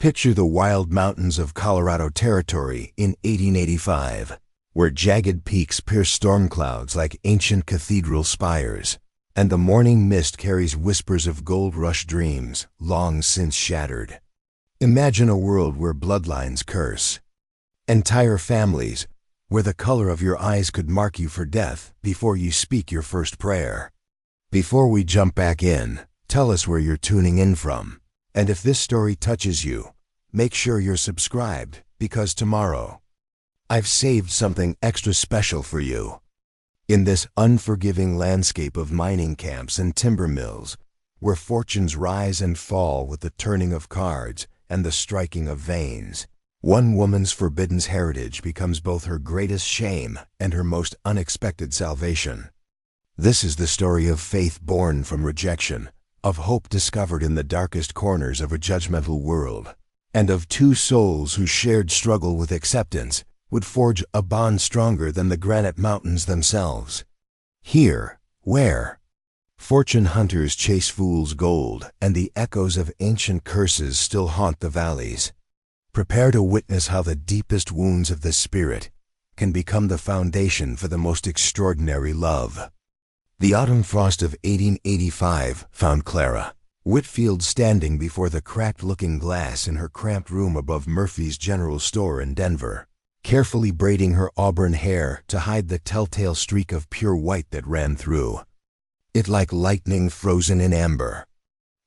Picture the wild mountains of Colorado Territory in 1885, where jagged peaks pierce storm clouds like ancient cathedral spires, and the morning mist carries whispers of gold rush dreams long since shattered. Imagine a world where bloodlines curse. Entire families, where the color of your eyes could mark you for death before you speak your first prayer. Before we jump back in, tell us where you're tuning in from. And if this story touches you, make sure you're subscribed, because tomorrow, I've saved something extra special for you. In this unforgiving landscape of mining camps and timber mills, where fortunes rise and fall with the turning of cards and the striking of veins, one woman's forbidden heritage becomes both her greatest shame and her most unexpected salvation. This is the story of faith born from rejection, of hope discovered in the darkest corners of a judgmental world, and of two souls whose shared struggle with acceptance would forge a bond stronger than the granite mountains themselves. Here, where fortune hunters chase fool's gold and the echoes of ancient curses still haunt the valleys, prepare to witness how the deepest wounds of the spirit can become the foundation for the most extraordinary love. The autumn frost of 1885 found Clara Whitfield standing before the cracked-looking glass in her cramped room above Murphy's General Store in Denver, carefully braiding her auburn hair to hide the telltale streak of pure white that ran through it like lightning frozen in amber.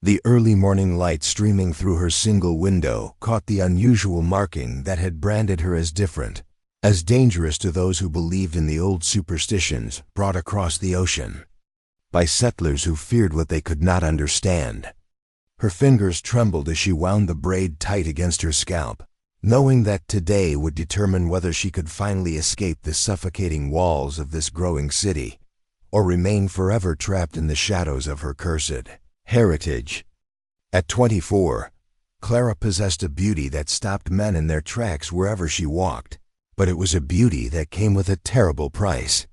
The early morning light streaming through her single window caught the unusual marking that had branded her as different, as dangerous to those who believed in the old superstitions brought across the ocean by settlers who feared what they could not understand. Her fingers trembled as she wound the braid tight against her scalp, knowing that today would determine whether she could finally escape the suffocating walls of this growing city, or remain forever trapped in the shadows of her cursed heritage. At 24, Clara possessed a beauty that stopped men in their tracks wherever she walked, but it was a beauty that came with a terrible price.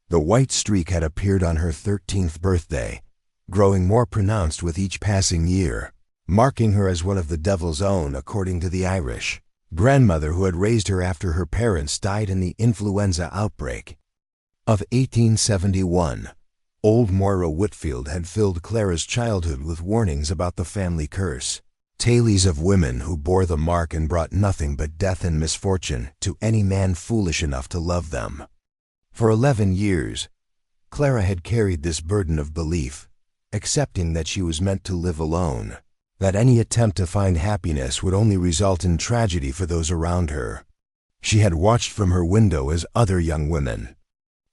The white streak had appeared on her 13th birthday, growing more pronounced with each passing year, marking her as one of the devil's own according to the Irish grandmother who had raised her after her parents died in the influenza outbreak of 1871. Old Moira Whitfield had filled Clara's childhood with warnings about the family curse, tales of women who bore the mark and brought nothing but death and misfortune to any man foolish enough to love them. For 11 years, Clara had carried this burden of belief, accepting that she was meant to live alone, that any attempt to find happiness would only result in tragedy for those around her. She had watched from her window as other young women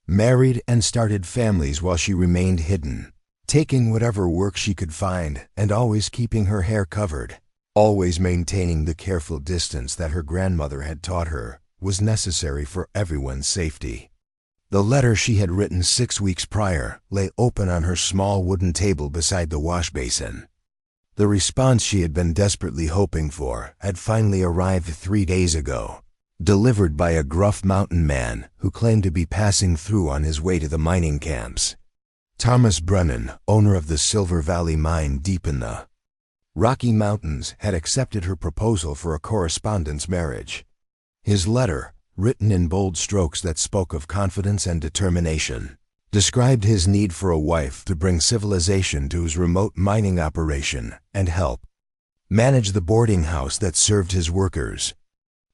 married and started families while she remained hidden, taking whatever work she could find and always keeping her hair covered, always maintaining the careful distance that her grandmother had taught her was necessary for everyone's safety. The letter she had written 6 weeks prior lay open on her small wooden table beside the wash basin. The response she had been desperately hoping for had finally arrived 3 days ago, delivered by a gruff mountain man who claimed to be passing through on his way to the mining camps. Thomas Brennan, owner of the Silver Valley mine deep in the Rocky Mountains, had accepted her proposal for a correspondence marriage. His letter, written in bold strokes that spoke of confidence and determination, described his need for a wife to bring civilization to his remote mining operation and help manage the boarding house that served his workers.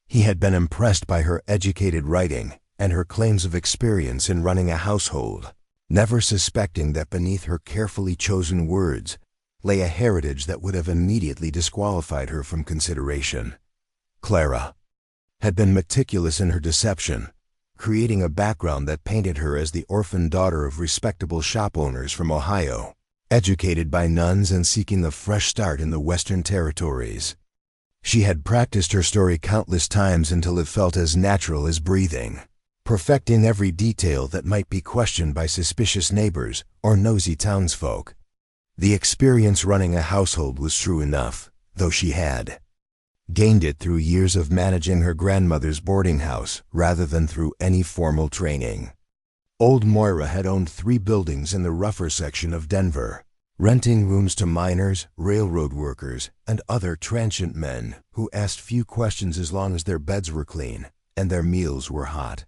He had been impressed by her educated writing and her claims of experience in running a household, never suspecting that beneath her carefully chosen words lay a heritage that would have immediately disqualified her from consideration. Clara had been meticulous in her deception, creating a background that painted her as the orphan daughter of respectable shop owners from Ohio, educated by nuns and seeking a fresh start in the Western Territories. She had practiced her story countless times until it felt as natural as breathing, perfecting every detail that might be questioned by suspicious neighbors or nosy townsfolk. The experience running a household was true enough, though she had gained it through years of managing her grandmother's boarding house rather than through any formal training. Old Moira had owned 3 buildings in the rougher section of Denver, renting rooms to miners, railroad workers, and other transient men who asked few questions as long as their beds were clean and their meals were hot.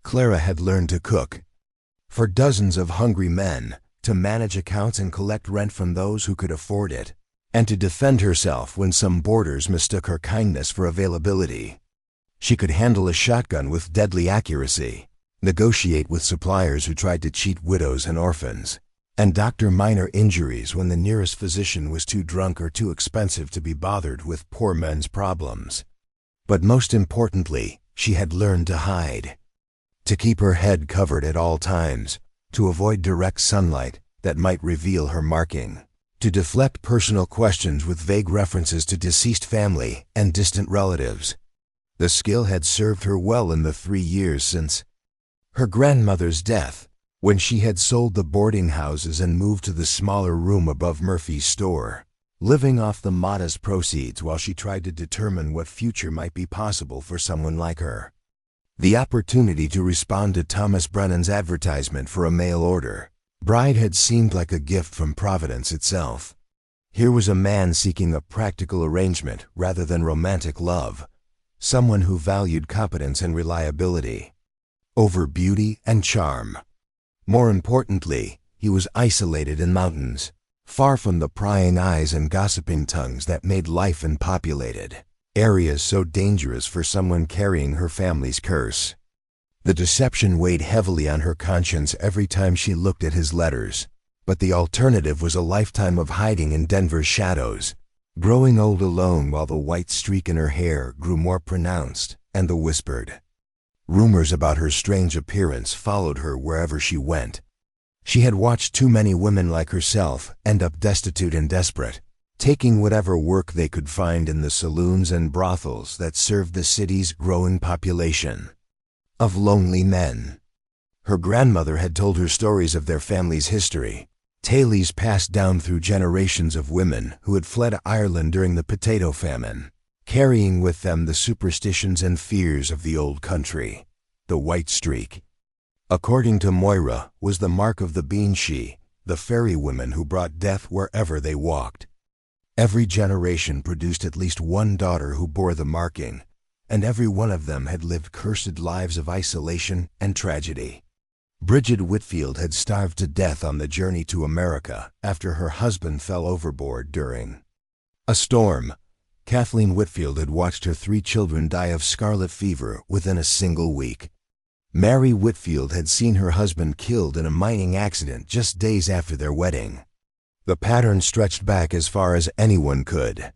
Clara had learned to cook for dozens of hungry men, to manage accounts and collect rent from those who could afford it, and to defend herself when some boarders mistook her kindness for availability. She could handle a shotgun with deadly accuracy, negotiate with suppliers who tried to cheat widows and orphans, and doctor minor injuries when the nearest physician was too drunk or too expensive to be bothered with poor men's problems. But most importantly, she had learned to hide, to keep her head covered at all times, to avoid direct sunlight that might reveal her marking, to deflect personal questions with vague references to deceased family and distant relatives. The skill had served her well in the 3 years since her grandmother's death, when she had sold the boarding houses and moved to the smaller room above Murphy's store, living off the modest proceeds while she tried to determine what future might be possible for someone like her. The opportunity to respond to Thomas Brennan's advertisement for a mail order bride had seemed like a gift from Providence itself. Here was a man seeking a practical arrangement rather than romantic love, someone who valued competence and reliability over beauty and charm. More importantly, he was isolated in mountains, far from the prying eyes and gossiping tongues that made life unpopulated, areas so dangerous for someone carrying her family's curse. The deception weighed heavily on her conscience every time she looked at his letters, but the alternative was a lifetime of hiding in Denver's shadows, growing old alone while the white streak in her hair grew more pronounced and the whispered rumors about her strange appearance followed her wherever she went. She had watched too many women like herself end up destitute and desperate, taking whatever work they could find in the saloons and brothels that served the city's growing population of lonely men. Her grandmother had told her stories of their family's history, tales passed down through generations of women who had fled Ireland during the potato famine, carrying with them the superstitions and fears of the old country. The white streak, according to Moira, was the mark of the Banshee, the fairy women who brought death wherever they walked. Every generation produced at least one daughter who bore the marking, and every one of them had lived cursed lives of isolation and tragedy. Bridget Whitfield had starved to death on the journey to America after her husband fell overboard during a storm. Kathleen Whitfield had watched her 3 children die of scarlet fever within a single week. Mary Whitfield had seen her husband killed in a mining accident just days after their wedding. The pattern stretched back as far as anyone could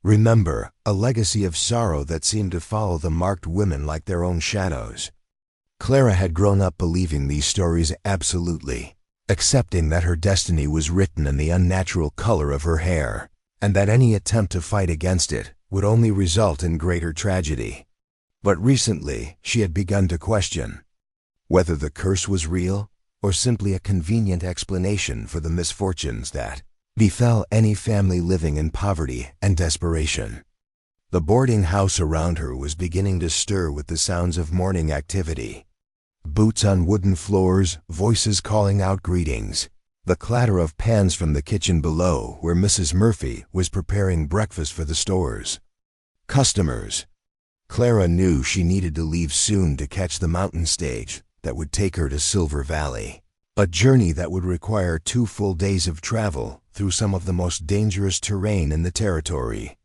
remember, a legacy of sorrow that seemed to follow the marked women like their own shadows. Clara had grown up believing these stories absolutely, accepting that her destiny was written in the unnatural color of her hair, and that any attempt to fight against it would only result in greater tragedy. But recently, she had begun to question whether the curse was real or simply a convenient explanation for the misfortunes that befell any family living in poverty and desperation. The boarding house around her was beginning to stir with the sounds of morning activity. Boots on wooden floors, voices calling out greetings, the clatter of pans from the kitchen below where Mrs. Murphy was preparing breakfast for the stores. Customers. Clara knew she needed to leave soon to catch the mountain stage that would take her to Silver Valley, a journey that would require 2 full days of travel through some of the most dangerous terrain in the territory.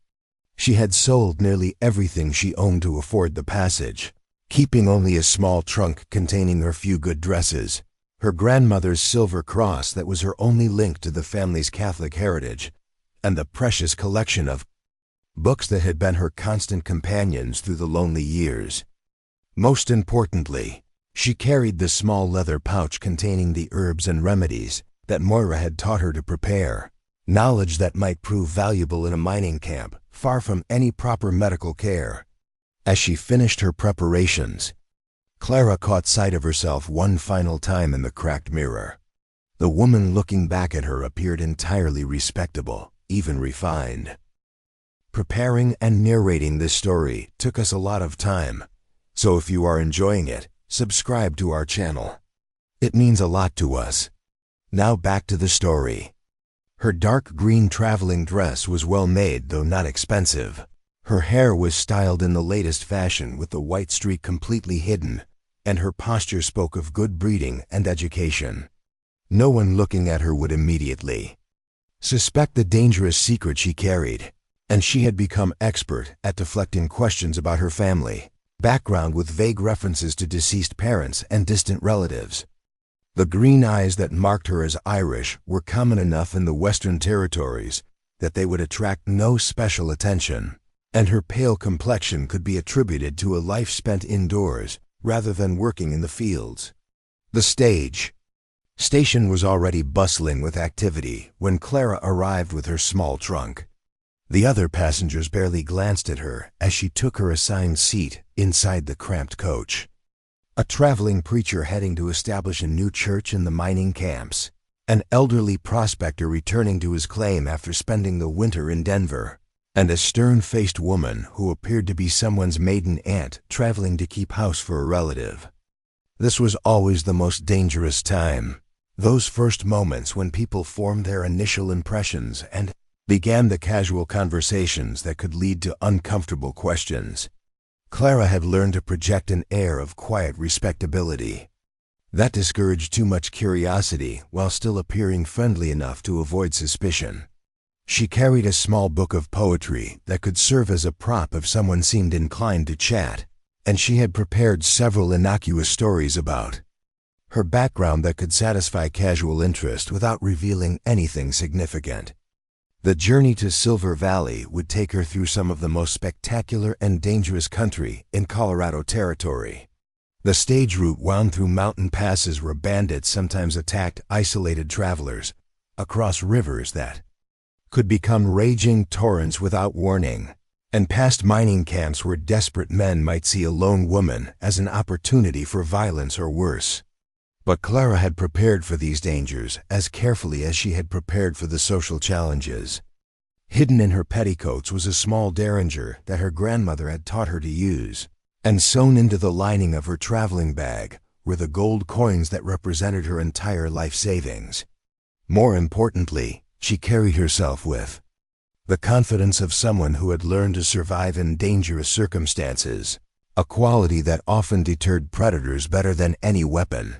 She had sold nearly everything she owned to afford the passage, keeping only a small trunk containing her few good dresses, her grandmother's silver cross that was her only link to the family's Catholic heritage, and the precious collection of books that had been her constant companions through the lonely years. Most importantly, she carried the small leather pouch containing the herbs and remedies that Moira had taught her to prepare, knowledge that might prove valuable in a mining camp far from any proper medical care. As she finished her preparations, Clara caught sight of herself one final time in the cracked mirror. The woman looking back at her appeared entirely respectable, even refined. Preparing and narrating this story took us a lot of time, so if you are enjoying it, subscribe to our channel. It means a lot to us. Now back to the story. Her dark green traveling dress was well made though not expensive. Her hair was styled in the latest fashion with the white streak completely hidden, and her posture spoke of good breeding and education. No one looking at her would immediately suspect the dangerous secret she carried, and she had become expert at deflecting questions about her family background with vague references to deceased parents and distant relatives. The green eyes that marked her as Irish were common enough in the Western Territories that they would attract no special attention, and her pale complexion could be attributed to a life spent indoors rather than working in the fields. The station was already bustling with activity when Clara arrived with her small trunk. The other passengers barely glanced at her as she took her assigned seat inside the cramped coach. A traveling preacher heading to establish a new church in the mining camps, an elderly prospector returning to his claim after spending the winter in Denver, and a stern-faced woman who appeared to be someone's maiden aunt traveling to keep house for a relative. This was always the most dangerous time, those first moments when people formed their initial impressions and began the casual conversations that could lead to uncomfortable questions. Clara had learned to project an air of quiet respectability. That discouraged too much curiosity while still appearing friendly enough to avoid suspicion. She carried a small book of poetry that could serve as a prop if someone seemed inclined to chat, and she had prepared several innocuous stories about her background that could satisfy casual interest without revealing anything significant. The journey to Silver Valley would take her through some of the most spectacular and dangerous country in Colorado Territory. The stage route wound through mountain passes where bandits sometimes attacked isolated travelers, across rivers that could become raging torrents without warning, and past mining camps where desperate men might see a lone woman as an opportunity for violence or worse. But Clara had prepared for these dangers as carefully as she had prepared for the social challenges. Hidden in her petticoats was a small derringer that her grandmother had taught her to use, and sewn into the lining of her traveling bag were the gold coins that represented her entire life savings. More importantly, she carried herself with the confidence of someone who had learned to survive in dangerous circumstances, a quality that often deterred predators better than any weapon.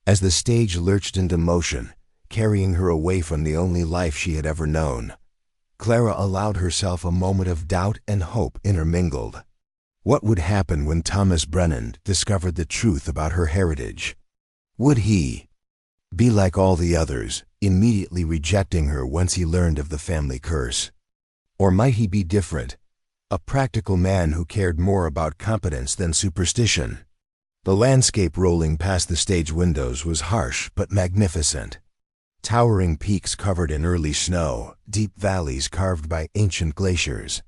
As the stage lurched into motion, carrying her away from the only life she had ever known, Clara allowed herself a moment of doubt and hope intermingled. What would happen when Thomas Brennan discovered the truth about her heritage? Would he be like all the others, immediately rejecting her once he learned of the family curse? Or might he be different, a practical man who cared more about competence than superstition? The landscape rolling past the stage windows was harsh but magnificent. Towering peaks covered in early snow, deep valleys carved by ancient glaciers,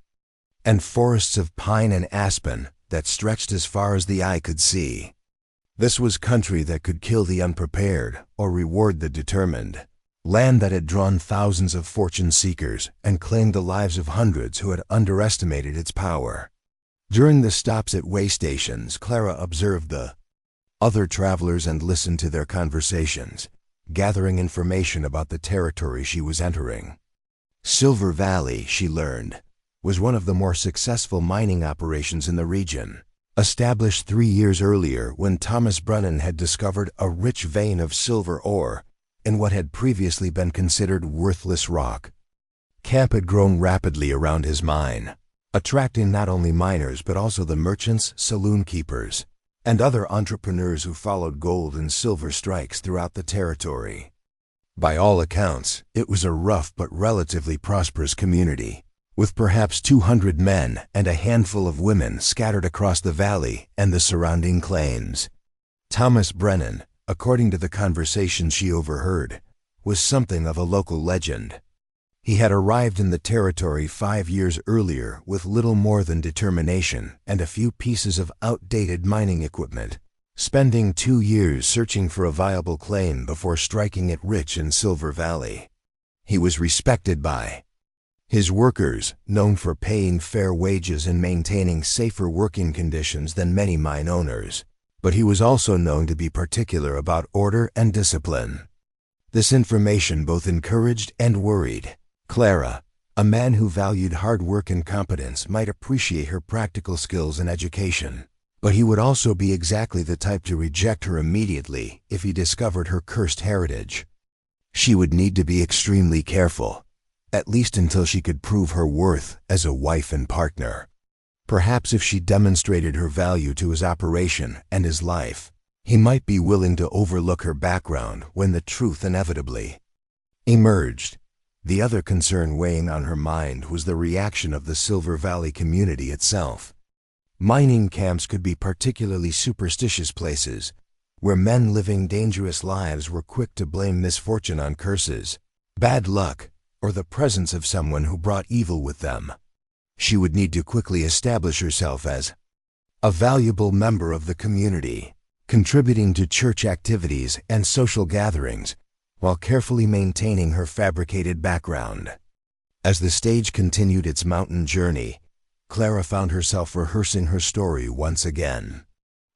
and forests of pine and aspen that stretched as far as the eye could see. This was country that could kill the unprepared or reward the determined, land that had drawn thousands of fortune seekers and claimed the lives of hundreds who had underestimated its power. During the stops at way stations, Clara observed the other travelers and listened to their conversations, gathering information about the territory she was entering. Silver Valley, she learned, was one of the more successful mining operations in the region, established 3 years earlier when Thomas Brennan had discovered a rich vein of silver ore in what had previously been considered worthless rock. Camp had grown rapidly around his mine, attracting not only miners but also the merchants, saloon keepers, and other entrepreneurs who followed gold and silver strikes throughout the territory. By all accounts, it was a rough but relatively prosperous community, with perhaps 200 men and a handful of women scattered across the valley and the surrounding claims. Thomas Brennan, according to the conversations she overheard, was something of a local legend. He had arrived in the territory 5 years earlier with little more than determination and a few pieces of outdated mining equipment, spending 2 years searching for a viable claim before striking it rich in Silver Valley. He was respected by his workers, known for paying fair wages and maintaining safer working conditions than many mine owners, but he was also known to be particular about order and discipline. This information both encouraged and worried Clara, A man who valued hard work and competence might appreciate her practical skills and education, but he would also be exactly the type to reject her immediately if he discovered her cursed heritage. She would need to be extremely careful, at least until she could prove her worth as a wife and partner. Perhaps if she demonstrated her value to his operation and his life, he might be willing to overlook her background when the truth inevitably emerged. The other concern weighing on her mind was the reaction of the Silver Valley community itself. Mining camps could be particularly superstitious places, where men living dangerous lives were quick to blame misfortune on curses, bad luck, or the presence of someone who brought evil with them. She would need to quickly establish herself as a valuable member of the community, contributing to church activities and social gatherings, while carefully maintaining her fabricated background. As the stage continued its mountain journey, Clara found herself rehearsing her story once again.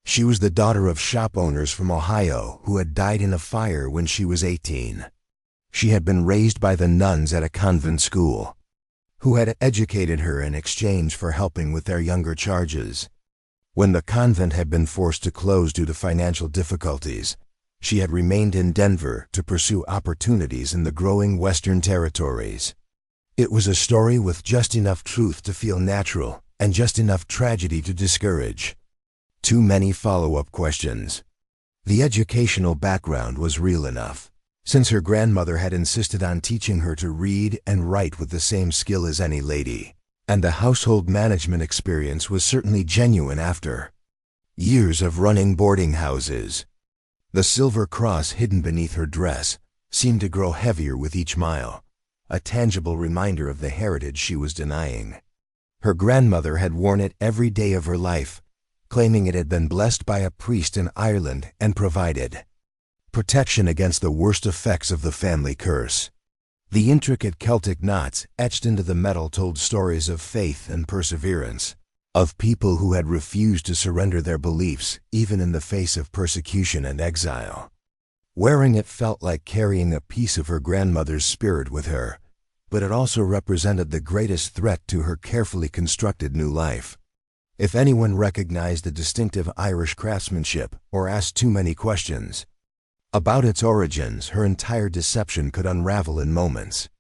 She was the daughter of shop owners from Ohio who had died in a fire when she was 18. She had been raised by the nuns at a convent school, who had educated her in exchange for helping with their younger charges. When the convent had been forced to close due to financial difficulties, she had remained in Denver to pursue opportunities in the growing Western territories. It was a story with just enough truth to feel natural and just enough tragedy to discourage. Too many follow-up questions. The educational background was real enough, since her grandmother had insisted on teaching her to read and write with the same skill as any lady, and the household management experience was certainly genuine after years of running boarding houses. The silver cross hidden beneath her dress seemed to grow heavier with each mile, a tangible reminder of the heritage she was denying. Her grandmother had worn it every day of her life, claiming it had been blessed by a priest in Ireland and provided protection against the worst effects of the family curse. The intricate Celtic knots etched into the metal told stories of faith and perseverance, of people who had refused to surrender their beliefs even in the face of persecution and exile. Wearing it felt like carrying a piece of her grandmother's spirit with her, but it also represented the greatest threat to her carefully constructed new life. If anyone recognized the distinctive Irish craftsmanship or asked too many questions about its origins, her entire deception could unravel in moments.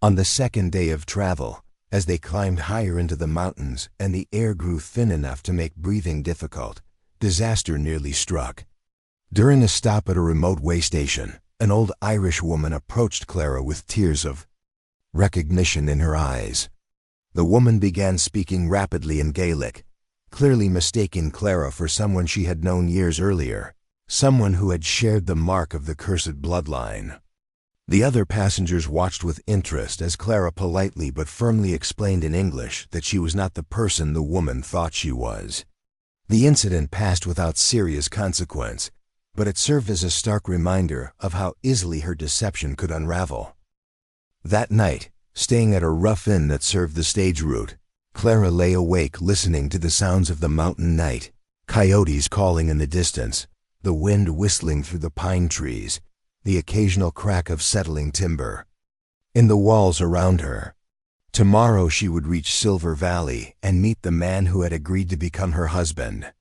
On the second day of travel, as they climbed higher into the mountains and the air grew thin enough to make breathing difficult, disaster nearly struck. During a stop at a remote way station, an old Irish woman approached Clara with tears of recognition in her eyes. The woman began speaking rapidly in Gaelic, clearly mistaking Clara for someone she had known years earlier, someone who had shared the mark of the cursed bloodline. The other passengers watched with interest as Clara politely but firmly explained in English that she was not the person the woman thought she was. The incident passed without serious consequence, but it served as a stark reminder of how easily her deception could unravel. That night, staying at a rough inn that served the stage route, Clara lay awake listening to the sounds of the mountain night, coyotes calling in the distance, the wind whistling through the pine trees, the occasional crack of settling timber in the walls around her. Tomorrow she would reach Silver Valley and meet the man who had agreed to become her husband.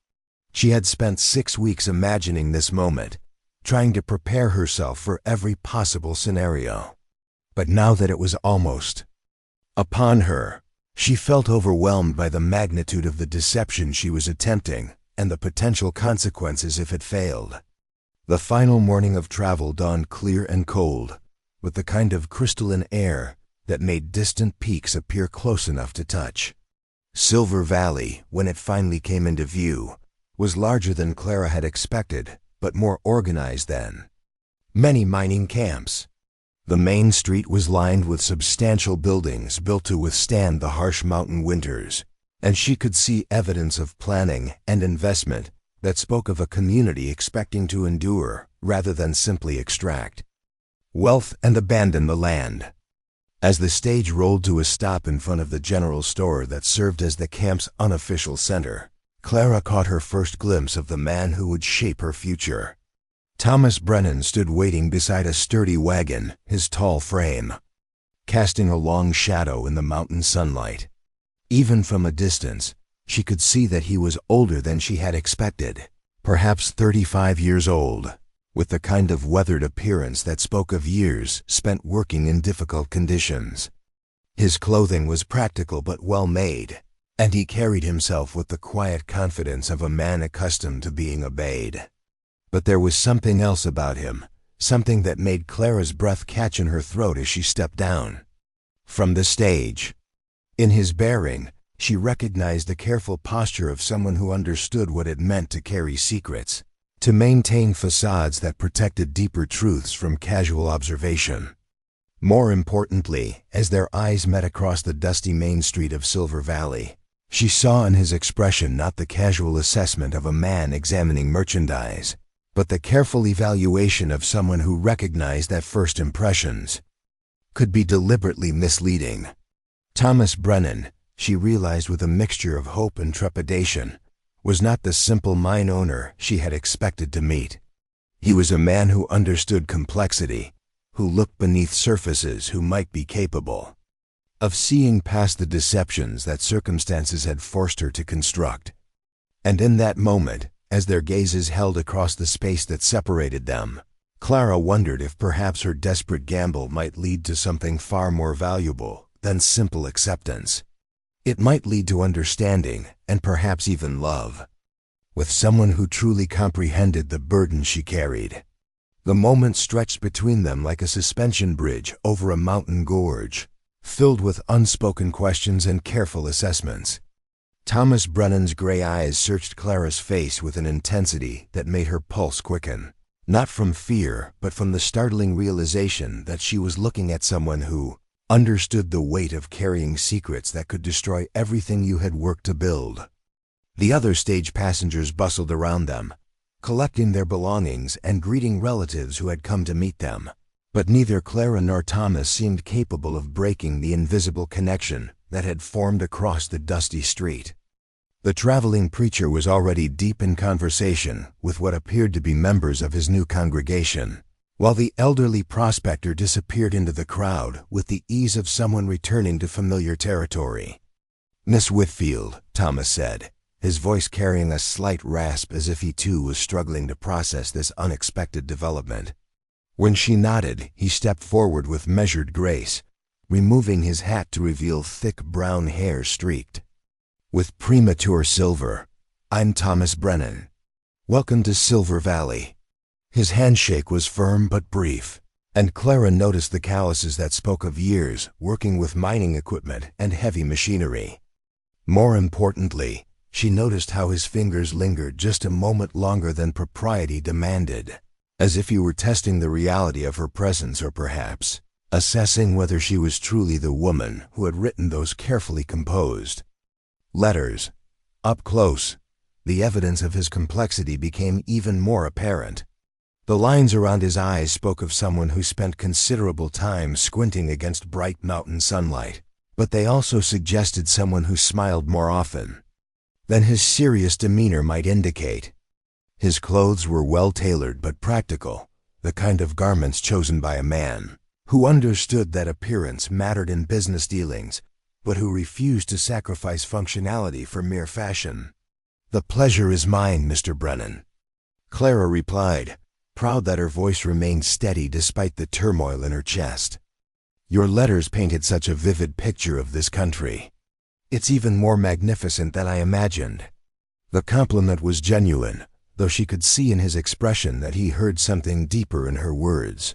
She had spent 6 weeks imagining this moment, trying to prepare herself for every possible scenario. But now that it was almost upon her, she felt overwhelmed by the magnitude of the deception she was attempting and the potential consequences if it failed. The final morning of travel dawned clear and cold, with the kind of crystalline air that made distant peaks appear close enough to touch. Silver Valley, when it finally came into view, was larger than Clara had expected, but more organized than many mining camps. The main street was lined with substantial buildings built to withstand the harsh mountain winters, and she could see evidence of planning and investment that spoke of a community expecting to endure rather than simply extract wealth and abandon the land. As the stage rolled to a stop in front of the general store that served as the camp's unofficial center, Clara caught her first glimpse of the man who would shape her future. Thomas Brennan stood waiting beside a sturdy wagon, his tall frame casting a long shadow in the mountain sunlight. Even from a distance, she could see that he was older than she had expected, perhaps 35 years old, with the kind of weathered appearance that spoke of years spent working in difficult conditions. His clothing was practical but well-made, and he carried himself with the quiet confidence of a man accustomed to being obeyed. But there was something else about him, something that made Clara's breath catch in her throat as she stepped down from the stage. In his bearing, she recognized the careful posture of someone who understood what it meant to carry secrets, to maintain facades that protected deeper truths from casual observation. More importantly, as their eyes met across the dusty main street of Silver Valley, she saw in his expression not the casual assessment of a man examining merchandise, but the careful evaluation of someone who recognized that first impressions could be deliberately misleading. Thomas Brennan, she realized with a mixture of hope and trepidation, was not the simple mine owner she had expected to meet. He was a man who understood complexity, who looked beneath surfaces, who might be capable of seeing past the deceptions that circumstances had forced her to construct. And in that moment, as their gazes held across the space that separated them, Clara wondered if perhaps her desperate gamble might lead to something far more valuable than simple acceptance. It might lead to understanding and perhaps even love, with someone who truly comprehended the burden she carried. The moment stretched between them like a suspension bridge over a mountain gorge, filled with unspoken questions and careful assessments. Thomas Brennan's gray eyes searched Clara's face with an intensity that made her pulse quicken, not from fear, but from the startling realization that she was looking at someone who understood the weight of carrying secrets that could destroy everything you had worked to build. The other stage passengers bustled around them, collecting their belongings and greeting relatives who had come to meet them. But neither Clara nor Thomas seemed capable of breaking the invisible connection that had formed across the dusty street. The traveling preacher was already deep in conversation with what appeared to be members of his new congregation, while the elderly prospector disappeared into the crowd with the ease of someone returning to familiar territory. "Miss Whitfield," Thomas said, his voice carrying a slight rasp as if he too was struggling to process this unexpected development. When she nodded, he stepped forward with measured grace, removing his hat to reveal thick brown hair streaked with premature silver. "I'm Thomas Brennan. Welcome to Silver Valley." His handshake was firm but brief, and Clara noticed the calluses that spoke of years working with mining equipment and heavy machinery. More importantly, she noticed how his fingers lingered just a moment longer than propriety demanded, as if he were testing the reality of her presence or perhaps assessing whether she was truly the woman who had written those carefully composed letters. Up close, the evidence of his complexity became even more apparent. The lines around his eyes spoke of someone who spent considerable time squinting against bright mountain sunlight, but they also suggested someone who smiled more often than his serious demeanor might indicate. His clothes were well-tailored but practical, the kind of garments chosen by a man who understood that appearance mattered in business dealings, but who refused to sacrifice functionality for mere fashion. "The pleasure is mine, Mr. Brennan," Clara replied, proud that her voice remained steady despite the turmoil in her chest. "Your letters painted such a vivid picture of this country. It's even more magnificent than I imagined." The compliment was genuine, though she could see in his expression that he heard something deeper in her words.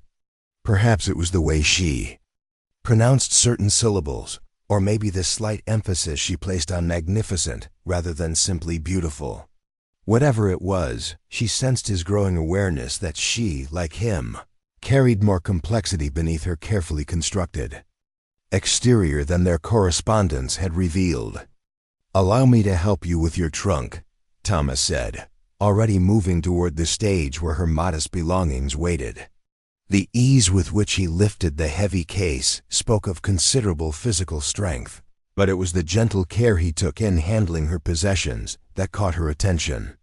Perhaps it was the way she pronounced certain syllables, or maybe the slight emphasis she placed on magnificent rather than simply beautiful. Whatever it was, she sensed his growing awareness that she, like him, carried more complexity beneath her carefully constructed exterior than their correspondence had revealed. "Allow me to help you with your trunk," Thomas said, already moving toward the stage where her modest belongings waited. The ease with which he lifted the heavy case spoke of considerable physical strength, but it was the gentle care he took in handling her possessions that caught her attention.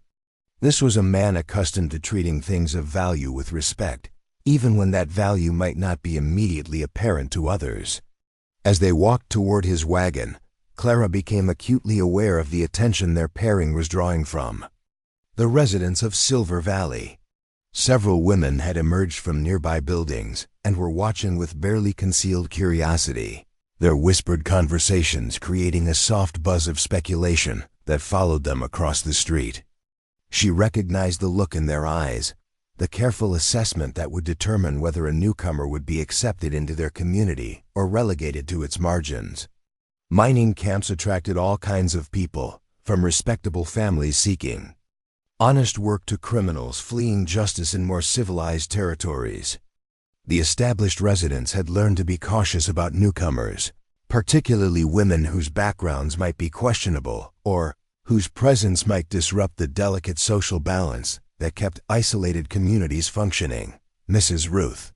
This was a man accustomed to treating things of value with respect, even when that value might not be immediately apparent to others. As they walked toward his wagon, Clara became acutely aware of the attention their pairing was drawing from the residents of Silver Valley. Several women had emerged from nearby buildings and were watching with barely concealed curiosity, their whispered conversations creating a soft buzz of speculation that followed them across the street. She recognized the look in their eyes, the careful assessment that would determine whether a newcomer would be accepted into their community or relegated to its margins. Mining camps attracted all kinds of people, from respectable families seeking honest work to criminals fleeing justice in more civilized territories. The established residents had learned to be cautious about newcomers, particularly women whose backgrounds might be questionable or whose presence might disrupt the delicate social balance that kept isolated communities functioning. Mrs. Ruth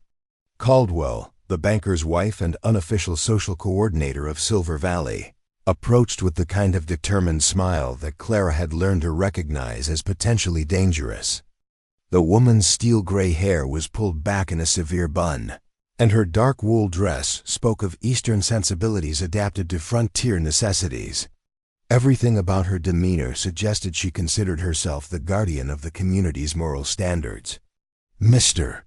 Caldwell, the banker's wife and unofficial social coordinator of Silver Valley, approached with the kind of determined smile that Clara had learned to recognize as potentially dangerous. The woman's steel-gray hair was pulled back in a severe bun, and her dark wool dress spoke of Eastern sensibilities adapted to frontier necessities. Everything about her demeanor suggested she considered herself the guardian of the community's moral standards. "Mr.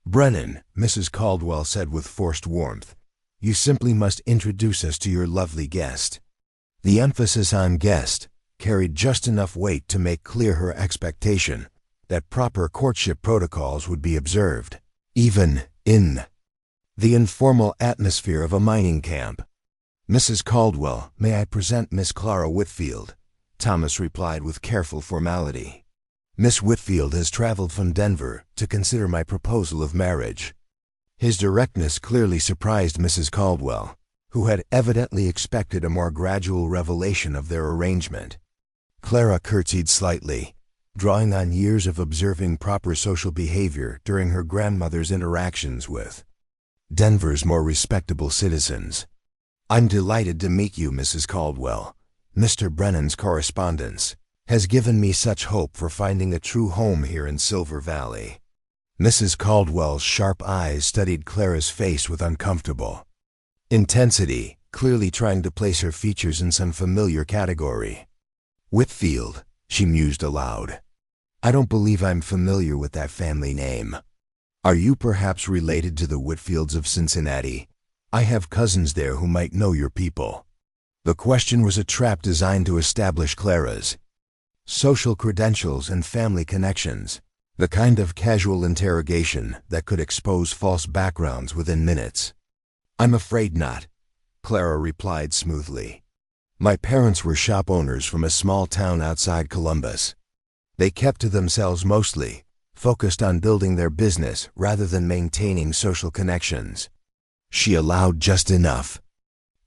Brennan," Mrs. Caldwell said with forced warmth, "you simply must introduce us to your lovely guest." The emphasis on guest carried just enough weight to make clear her expectation that proper courtship protocols would be observed, even in the informal atmosphere of a mining camp. "Mrs. Caldwell, may I present Miss Clara Whitfield?" Thomas replied with careful formality. "Miss Whitfield has traveled from Denver to consider my proposal of marriage." His directness clearly surprised Mrs. Caldwell, who had evidently expected a more gradual revelation of their arrangement. Clara curtsied slightly, drawing on years of observing proper social behavior during her grandmother's interactions with Denver's more respectable citizens. "I'm delighted to meet you, Mrs. Caldwell. Mr. Brennan's correspondence has given me such hope for finding a true home here in Silver Valley." Mrs. Caldwell's sharp eyes studied Clara's face with uncomfortable intensity, clearly trying to place her features in some familiar category. "Whitfield," she mused aloud. "I don't believe I'm familiar with that family name. Are you perhaps related to the Whitfields of Cincinnati? I have cousins there who might know your people." The question was a trap designed to establish Clara's social credentials and family connections, the kind of casual interrogation that could expose false backgrounds within minutes. "I'm afraid not," Clara replied smoothly. "My parents were shop owners from a small town outside Columbus. They kept to themselves mostly, focused on building their business rather than maintaining social connections." She allowed just enough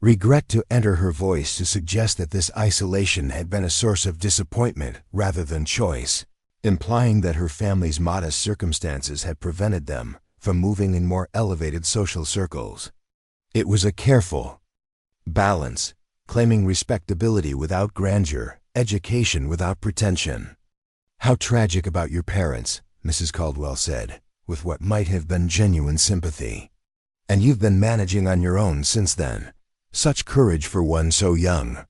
regret to enter her voice to suggest that this isolation had been a source of disappointment rather than choice, implying that her family's modest circumstances had prevented them from moving in more elevated social circles. It was a careful balance, claiming respectability without grandeur, education without pretension. "How tragic about your parents," Mrs. Caldwell said, with what might have been genuine sympathy. "And you've been managing on your own since then. Such courage for one so young."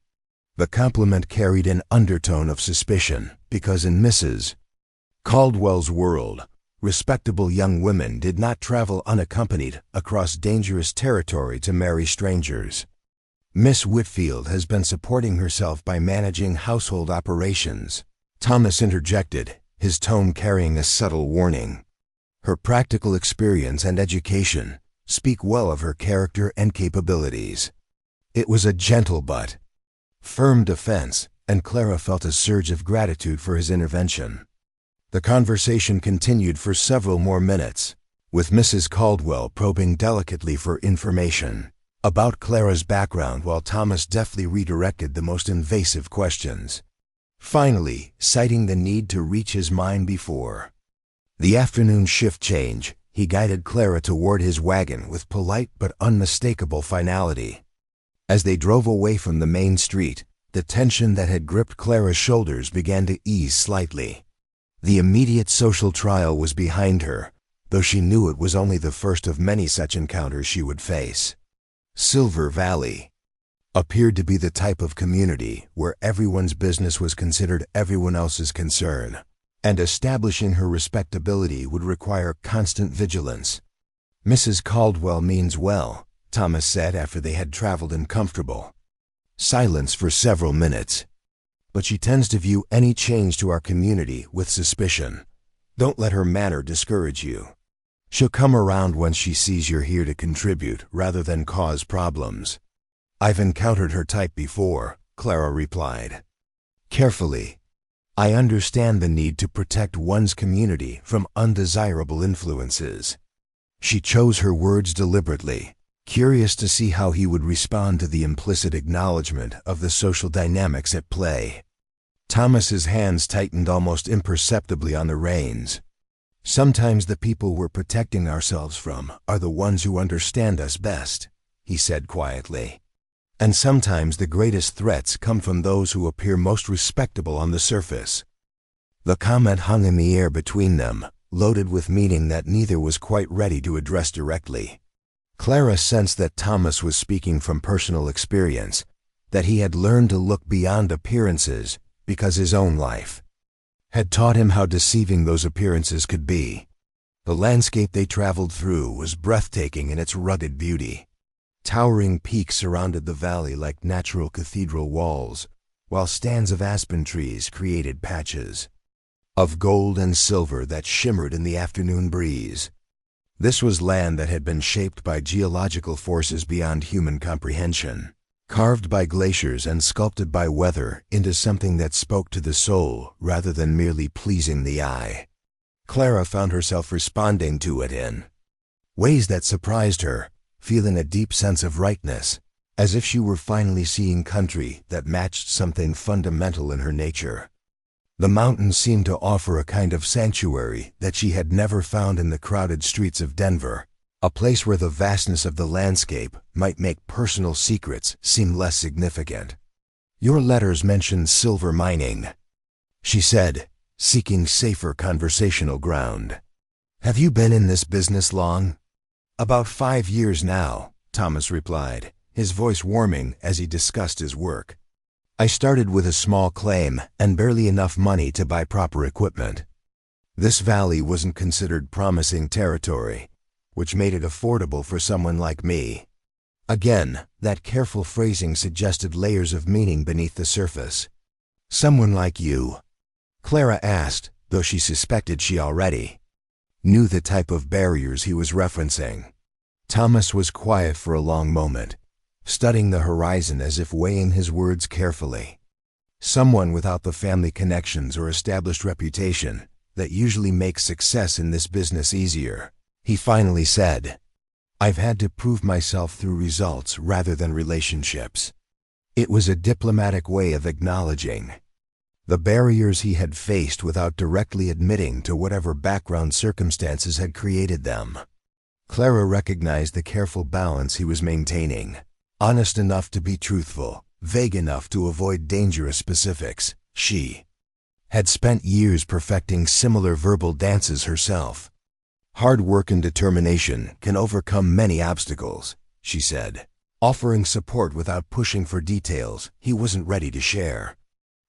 The compliment carried an undertone of suspicion, because in Mrs. Caldwell's world, respectable young women did not travel unaccompanied across dangerous territory to marry strangers. "Miss Whitfield has been supporting herself by managing household operations," Thomas interjected, his tone carrying a subtle warning. "Her practical experience and education speak well of her character and capabilities." It was a gentle but firm defense, and Clara felt a surge of gratitude for his intervention. The conversation continued for several more minutes, with Mrs. Caldwell probing delicately for information about Clara's background while Thomas deftly redirected the most invasive questions, finally citing the need to reach his mind before the afternoon shift change. He guided Clara toward his wagon with polite but unmistakable finality. As they drove away from the main street, the tension that had gripped Clara's shoulders began to ease slightly. The immediate social trial was behind her, though she knew it was only the first of many such encounters she would face. Silver Valley appeared to be the type of community where everyone's business was considered everyone else's concern, and establishing her respectability would require constant vigilance. "Mrs. Caldwell means well," Thomas said after they had traveled in comfortable silence for several minutes. "But she tends to view any change to our community with suspicion. Don't let her manner discourage you. She'll come around once she sees you're here to contribute rather than cause problems." "I've encountered her type before," Clara replied carefully. "I understand the need to protect one's community from undesirable influences." She chose her words deliberately, curious to see how he would respond to the implicit acknowledgement of the social dynamics at play. Thomas's hands tightened almost imperceptibly on the reins. "Sometimes the people we're protecting ourselves from are the ones who understand us best," he said quietly. "And sometimes the greatest threats come from those who appear most respectable on the surface." The comment hung in the air between them, loaded with meaning that neither was quite ready to address directly. Clara sensed that Thomas was speaking from personal experience, that he had learned to look beyond appearances because his own life had taught him how deceiving those appearances could be. The landscape they traveled through was breathtaking in its rugged beauty. Towering peaks surrounded the valley like natural cathedral walls, while stands of aspen trees created patches of gold and silver that shimmered in the afternoon breeze. This was land that had been shaped by geological forces beyond human comprehension, carved by glaciers and sculpted by weather into something that spoke to the soul rather than merely pleasing the eye. Clara found herself responding to it in ways that surprised her, feeling a deep sense of rightness, as if she were finally seeing country that matched something fundamental in her nature. The mountains seemed to offer a kind of sanctuary that she had never found in the crowded streets of Denver, a place where the vastness of the landscape might make personal secrets seem less significant. "Your letters mention silver mining," she said, seeking safer conversational ground. "Have you been in this business long?" "About 5 years now," Thomas replied, his voice warming as he discussed his work. "I started with a small claim and barely enough money to buy proper equipment. This valley wasn't considered promising territory, which made it affordable for someone like me." Again, that careful phrasing suggested layers of meaning beneath the surface. "Someone like you?" Clara asked, though she suspected she already knew the type of barriers he was referencing. Thomas was quiet for a long moment, studying the horizon as if weighing his words carefully. "Someone without the family connections or established reputation that usually makes success in this business easier," he finally said. "I've had to prove myself through results rather than relationships." It was a diplomatic way of acknowledging the barriers he had faced without directly admitting to whatever background circumstances had created them. Clara recognized the careful balance he was maintaining. Honest enough to be truthful, vague enough to avoid dangerous specifics. She had spent years perfecting similar verbal dances herself. "Hard work and determination can overcome many obstacles," she said, offering support without pushing for details he wasn't ready to share.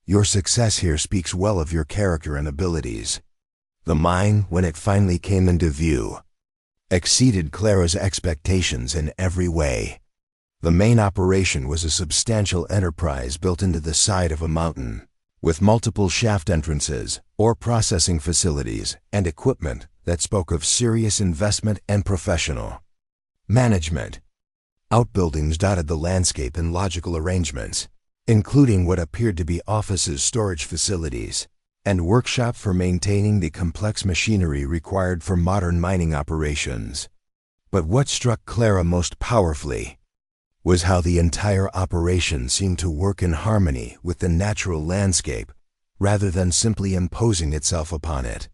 "Your success here speaks well of your character and abilities." The mine, when it finally came into view, exceeded Clara's expectations in every way. The main operation was a substantial enterprise built into the side of a mountain, with multiple shaft entrances, ore processing facilities, and equipment that spoke of serious investment and professional management. Outbuildings dotted the landscape in logical arrangements, including what appeared to be offices, storage facilities, and workshop for maintaining the complex machinery required for modern mining operations. But what struck Clara most powerfully was how the entire operation seemed to work in harmony with the natural landscape rather than simply imposing itself upon it.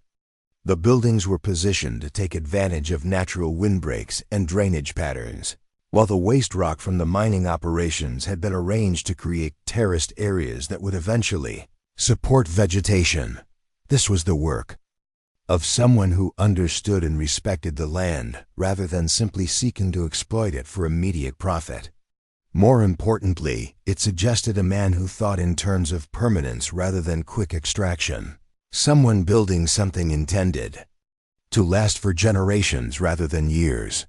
The buildings were positioned to take advantage of natural windbreaks and drainage patterns, while the waste rock from the mining operations had been arranged to create terraced areas that would eventually support vegetation. This was the work of someone who understood and respected the land rather than simply seeking to exploit it for immediate profit. More importantly, it suggested a man who thought in terms of permanence rather than quick extraction. Someone building something intended to last for generations rather than years.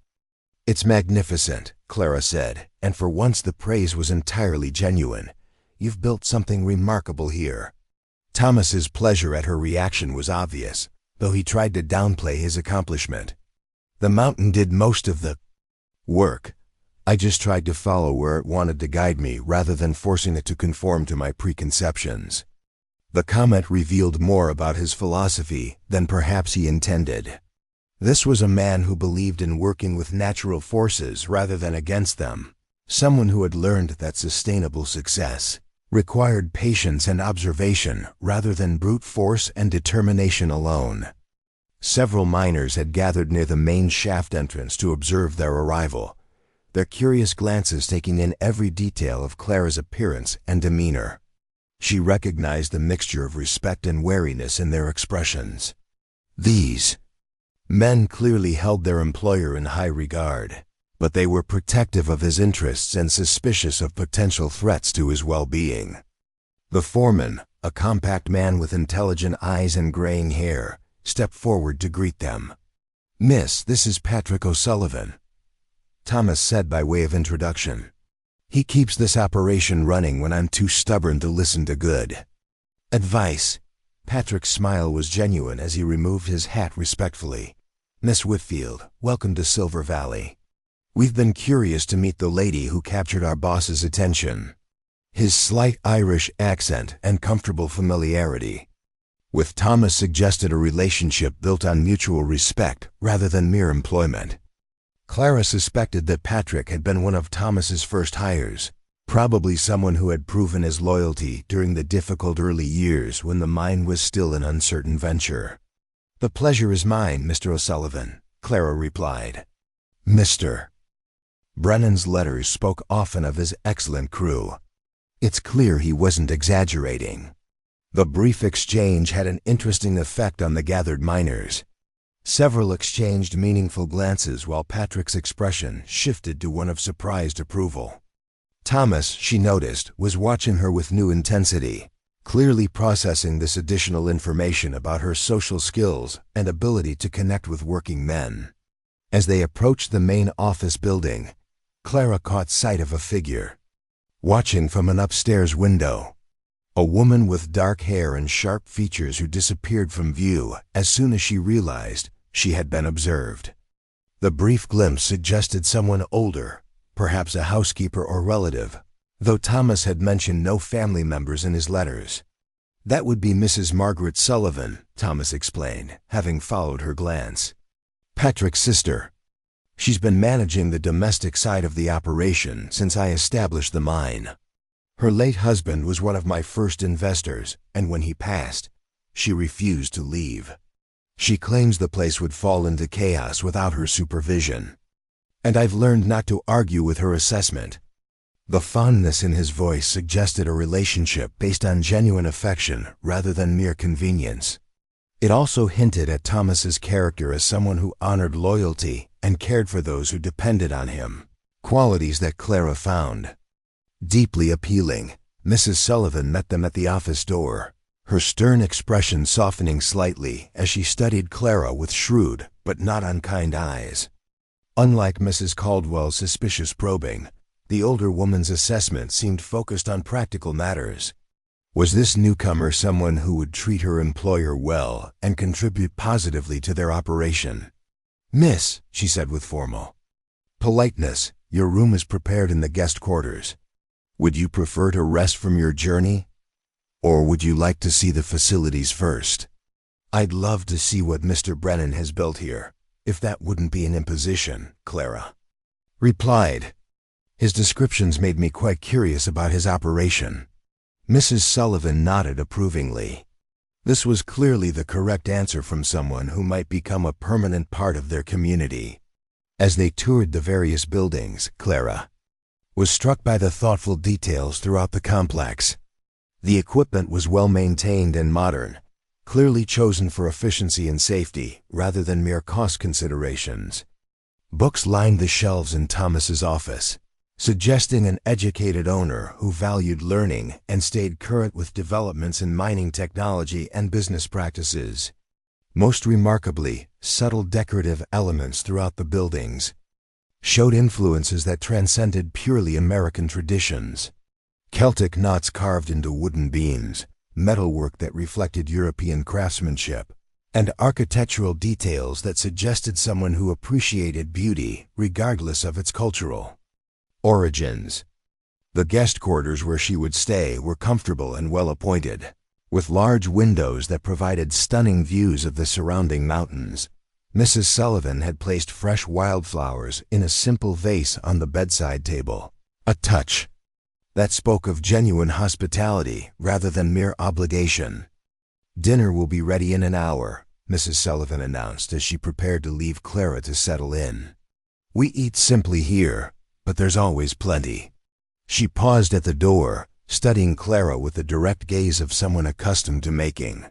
"It's magnificent," Clara said, and for once the praise was entirely genuine. "You've built something remarkable here." Thomas's pleasure at her reaction was obvious, though he tried to downplay his accomplishment. "The mountain did most of the work. I just tried to follow where it wanted to guide me rather than forcing it to conform to my preconceptions." The comment revealed more about his philosophy than perhaps he intended. This was a man who believed in working with natural forces rather than against them, someone who had learned that sustainable success required patience and observation rather than brute force and determination alone. Several miners had gathered near the main shaft entrance to observe their arrival, their curious glances taking in every detail of Clara's appearance and demeanor. She recognized the mixture of respect and wariness in their expressions. These men clearly held their employer in high regard, but they were protective of his interests and suspicious of potential threats to his well-being. The foreman, a compact man with intelligent eyes and graying hair, stepped forward to greet them. "Miss, this is Patrick O'Sullivan," Thomas said by way of introduction. "He keeps this operation running when I'm too stubborn to listen to good advice." Patrick's smile was genuine as he removed his hat respectfully. "Miss Whitfield, welcome to Silver Valley. We've been curious to meet the lady who captured our boss's attention." His slight Irish accent and comfortable familiarity with Thomas suggested a relationship built on mutual respect rather than mere employment. Clara suspected that Patrick had been one of Thomas's first hires, probably someone who had proven his loyalty during the difficult early years when the mine was still an uncertain venture. "The pleasure is mine, Mr. O'Sullivan," Clara replied. "Mr." Brennan's letters spoke often of his excellent crew. It's clear he wasn't exaggerating. The brief exchange had an interesting effect on the gathered miners. Several exchanged meaningful glances while Patrick's expression shifted to one of surprised approval. Thomas, she noticed, was watching her with new intensity, clearly processing this additional information about her social skills and ability to connect with working men. As they approached the main office building, Clara caught sight of a figure watching from an upstairs window. A woman with dark hair and sharp features who disappeared from view as soon as she realized she had been observed. The brief glimpse suggested someone older, perhaps a housekeeper or relative, though Thomas had mentioned no family members in his letters. "That would be Mrs. Margaret Sullivan," Thomas explained, having followed her glance. "Patrick's sister. She's been managing the domestic side of the operation since I established the mine. Her late husband was one of my first investors, and when he passed, she refused to leave. She claims the place would fall into chaos without her supervision. And I've learned not to argue with her assessment." The fondness in his voice suggested a relationship based on genuine affection rather than mere convenience. It also hinted at Thomas's character as someone who honored loyalty and cared for those who depended on him, qualities that Clara found deeply appealing. Mrs. Sullivan met them at the office door, her stern expression softening slightly as she studied Clara with shrewd but not unkind eyes. Unlike Mrs. Caldwell's suspicious probing, the older woman's assessment seemed focused on practical matters. Was this newcomer someone who would treat her employer well and contribute positively to their operation? "Miss," she said with formal politeness, "your room is prepared in the guest quarters. Would you prefer to rest from your journey? Or would you like to see the facilities first?" "I'd love to see what Mr. Brennan has built here, if that wouldn't be an imposition," Clara replied. "His descriptions made me quite curious about his operation." Mrs. Sullivan nodded approvingly. This was clearly the correct answer from someone who might become a permanent part of their community. As they toured the various buildings, Clara was struck by the thoughtful details throughout the complex. The equipment was well maintained and modern, clearly chosen for efficiency and safety rather than mere cost considerations. Books lined the shelves in Thomas's office, suggesting an educated owner who valued learning and stayed current with developments in mining technology and business practices. Most remarkably, subtle decorative elements throughout the buildings showed influences that transcended purely American traditions. Celtic knots carved into wooden beams, metalwork that reflected European craftsmanship, and architectural details that suggested someone who appreciated beauty regardless of its cultural origins. The guest quarters where she would stay were comfortable and well appointed, with large windows that provided stunning views of the surrounding mountains. Mrs. Sullivan had placed fresh wildflowers in a simple vase on the bedside table, a touch that spoke of genuine hospitality rather than mere obligation. "Dinner will be ready in an hour," Mrs. Sullivan announced as she prepared to leave Clara to settle in. "We eat simply here, but there's always plenty." She paused at the door, studying Clara with the direct gaze of someone accustomed to making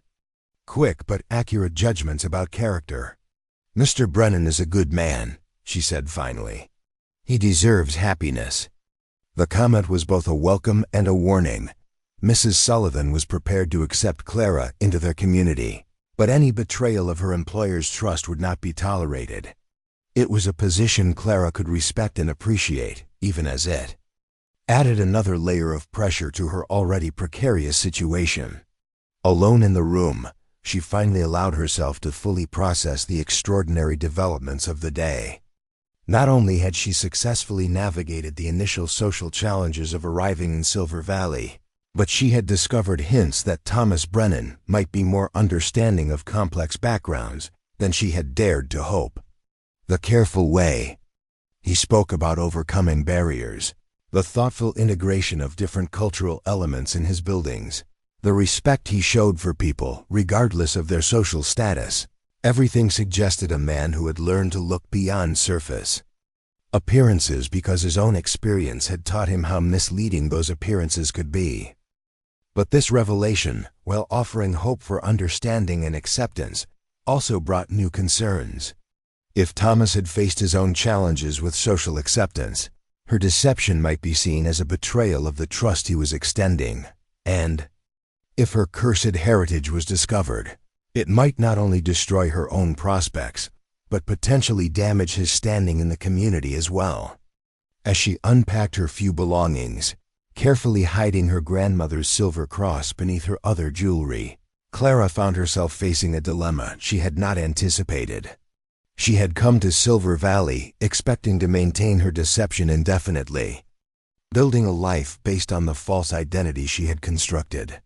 quick but accurate judgments about character. "Mr. Brennan is a good man," she said finally. "He deserves happiness." The comment was both a welcome and a warning. Mrs. Sullivan was prepared to accept Clara into their community, but any betrayal of her employer's trust would not be tolerated. It was a position Clara could respect and appreciate, even as it added another layer of pressure to her already precarious situation. Alone in the room, she finally allowed herself to fully process the extraordinary developments of the day. Not only had she successfully navigated the initial social challenges of arriving in Silver Valley, but she had discovered hints that Thomas Brennan might be more understanding of complex backgrounds than she had dared to hope. The careful way he spoke about overcoming barriers, the thoughtful integration of different cultural elements in his buildings, the respect he showed for people regardless of their social status, everything suggested a man who had learned to look beyond surface appearances because his own experience had taught him how misleading those appearances could be. But this revelation, while offering hope for understanding and acceptance, also brought new concerns. If Thomas had faced his own challenges with social acceptance, her deception might be seen as a betrayal of the trust he was extending, and if her cursed heritage was discovered, it might not only destroy her own prospects, but potentially damage his standing in the community as well. As she unpacked her few belongings, carefully hiding her grandmother's silver cross beneath her other jewelry, Clara found herself facing a dilemma she had not anticipated. She had come to Silver Valley expecting to maintain her deception indefinitely, building a life based on the false identity she had constructed.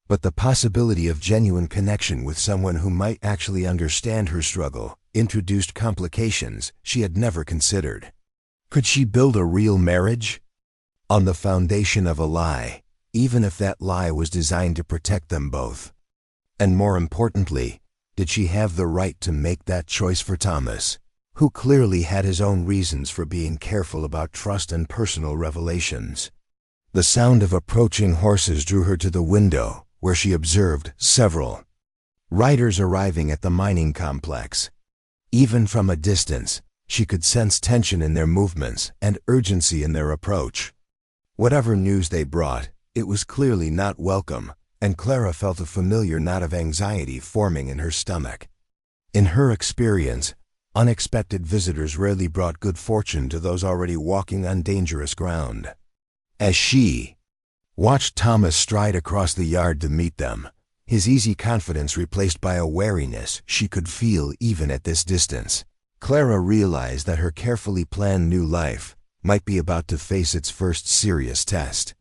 But the possibility of genuine connection with someone who might actually understand her struggle introduced complications she had never considered. Could she build a real marriage on the foundation of a lie, even if that lie was designed to protect them both? And more importantly, did she have the right to make that choice for Thomas, who clearly had his own reasons for being careful about trust and personal revelations? The sound of approaching horses drew her to the window, where she observed several riders arriving at the mining complex. Even from a distance, she could sense tension in their movements and urgency in their approach. Whatever news they brought, it was clearly not welcome, and Clara felt a familiar knot of anxiety forming in her stomach. In her experience, unexpected visitors rarely brought good fortune to those already walking on dangerous ground. As she watched Thomas stride across the yard to meet them, his easy confidence replaced by a wariness she could feel even at this distance, Clara realized that her carefully planned new life might be about to face its first serious test.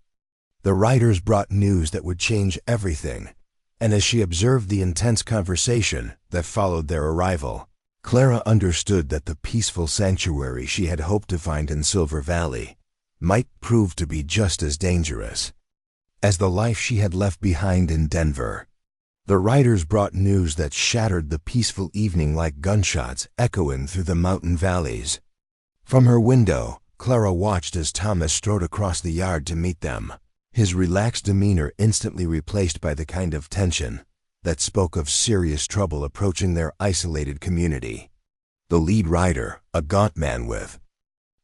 The riders brought news that would change everything, and as she observed the intense conversation that followed their arrival, Clara understood that the peaceful sanctuary she had hoped to find in Silver Valley might prove to be just as dangerous as the life she had left behind in Denver. The riders brought news that shattered the peaceful evening like gunshots echoing through the mountain valleys. From her window, Clara watched as Thomas strode across the yard to meet them, his relaxed demeanor instantly replaced by the kind of tension that spoke of serious trouble approaching their isolated community. The lead rider, a gaunt man with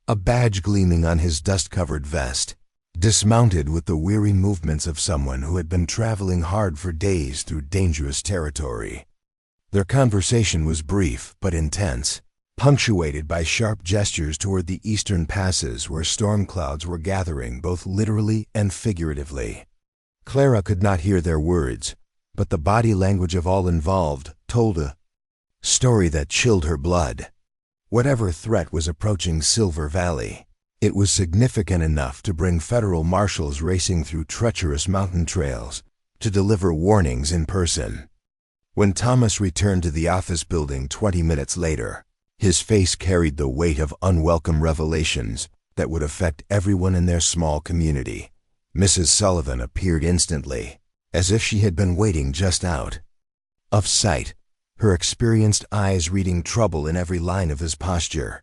a badge gleaming on his dust-covered vest, dismounted with the weary movements of someone who had been traveling hard for days through dangerous territory. Their conversation was brief but intense, punctuated by sharp gestures toward the eastern passes where storm clouds were gathering both literally and figuratively. Clara could not hear their words, but the body language of all involved told a story that chilled her blood. Whatever threat was approaching Silver Valley, it was significant enough to bring federal marshals racing through treacherous mountain trails to deliver warnings in person. When Thomas returned to the office building 20 minutes later, his face carried the weight of unwelcome revelations that would affect everyone in their small community. Mrs. Sullivan appeared instantly, as if she had been waiting just out of sight, her experienced eyes reading trouble in every line of his posture.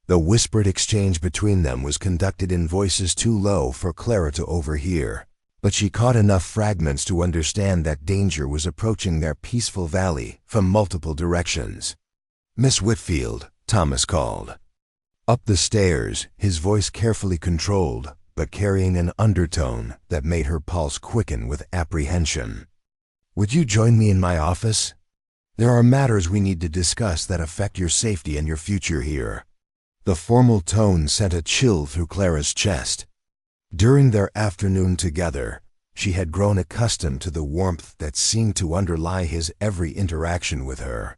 The whispered exchange between them was conducted in voices too low for Clara to overhear, but she caught enough fragments to understand that danger was approaching their peaceful valley from multiple directions. "Miss Whitfield," Thomas called. Up the stairs, his voice carefully controlled, but carrying an undertone that made her pulse quicken with apprehension. "Would you join me in my office? There are matters we need to discuss that affect your safety and your future here." The formal tone sent a chill through Clara's chest. During their afternoon together, she had grown accustomed to the warmth that seemed to underlie his every interaction with her.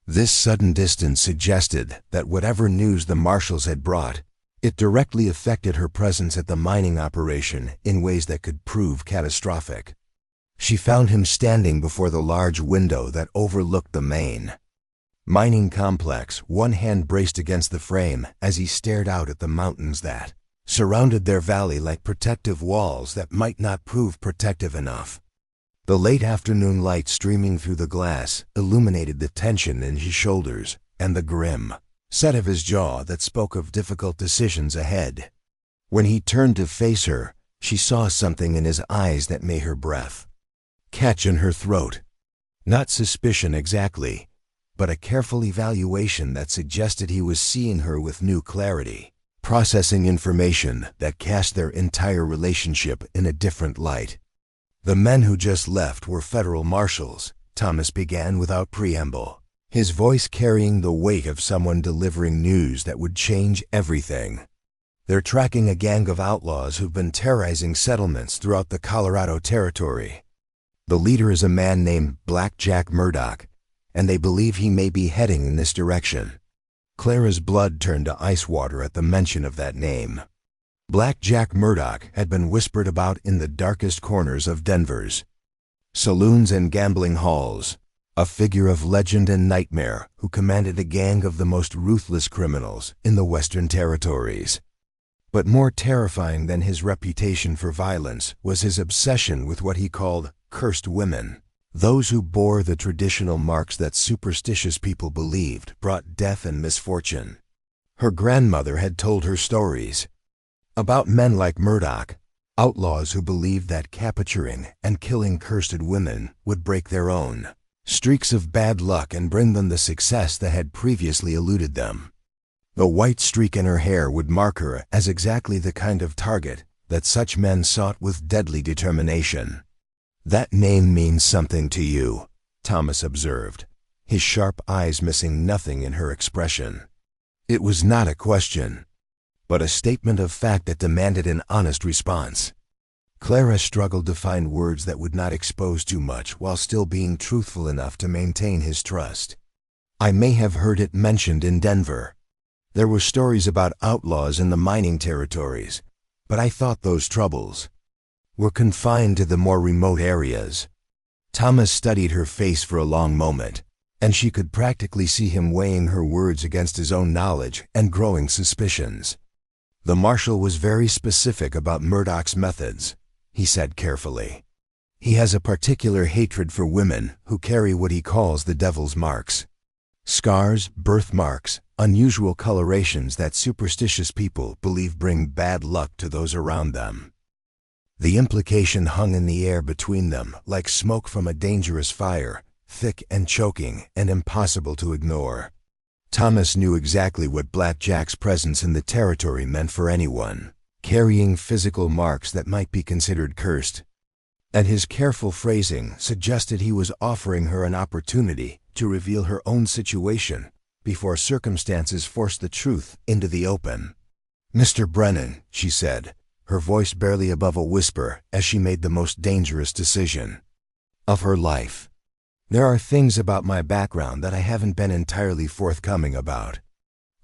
This sudden distance suggested that whatever news the marshals had brought, it directly affected her presence at the mining operation in ways that could prove catastrophic. She found him standing before the large window that overlooked the main mining complex, one hand braced against the frame as he stared out at the mountains that surrounded their valley like protective walls that might not prove protective enough. The late afternoon light streaming through the glass illuminated the tension in his shoulders and the grim set of his jaw that spoke of difficult decisions ahead. When he turned to face her, she saw something in his eyes that made her breath catch in her throat. Not suspicion exactly, but a careful evaluation that suggested he was seeing her with new clarity, processing information that cast their entire relationship in a different light. "The men who just left were federal marshals," Thomas began without preamble, his voice carrying the weight of someone delivering news that would change everything. "They're tracking a gang of outlaws who've been terrorizing settlements throughout the Colorado Territory. The leader is a man named Black Jack Murdoch, and they believe he may be heading in this direction." Clara's blood turned to ice water at the mention of that name. Black Jack Murdoch had been whispered about in the darkest corners of Denver's saloons and gambling halls, a figure of legend and nightmare who commanded a gang of the most ruthless criminals in the Western Territories. But more terrifying than his reputation for violence was his obsession with what he called cursed women, those who bore the traditional marks that superstitious people believed brought death and misfortune. Her grandmother had told her stories about men like Murdoch, outlaws who believed that capturing and killing cursed women would break their own streaks of bad luck and bring them the success that had previously eluded them. The white streak in her hair would mark her as exactly the kind of target that such men sought with deadly determination. "That name means something to you," Thomas observed, his sharp eyes missing nothing in her expression. It was not a question, but a statement of fact that demanded an honest response. Clara struggled to find words that would not expose too much while still being truthful enough to maintain his trust. "I may have heard it mentioned in Denver. There were stories about outlaws in the mining territories, but I thought those troubles were confined to the more remote areas." Thomas studied her face for a long moment, and she could practically see him weighing her words against his own knowledge and growing suspicions. "The marshal was very specific about Murdoch's methods," he said carefully. "He has a particular hatred for women who carry what he calls the devil's marks. Scars, birthmarks, unusual colorations that superstitious people believe bring bad luck to those around them." The implication hung in the air between them like smoke from a dangerous fire, thick and choking and impossible to ignore. Thomas knew exactly what Black Jack's presence in the territory meant for anyone, carrying physical marks that might be considered cursed. And his careful phrasing suggested he was offering her an opportunity to reveal her own situation before circumstances forced the truth into the open. "Mr. Brennan," she said, her voice barely above a whisper as she made the most dangerous decision of her life. "There are things about my background that I haven't been entirely forthcoming about.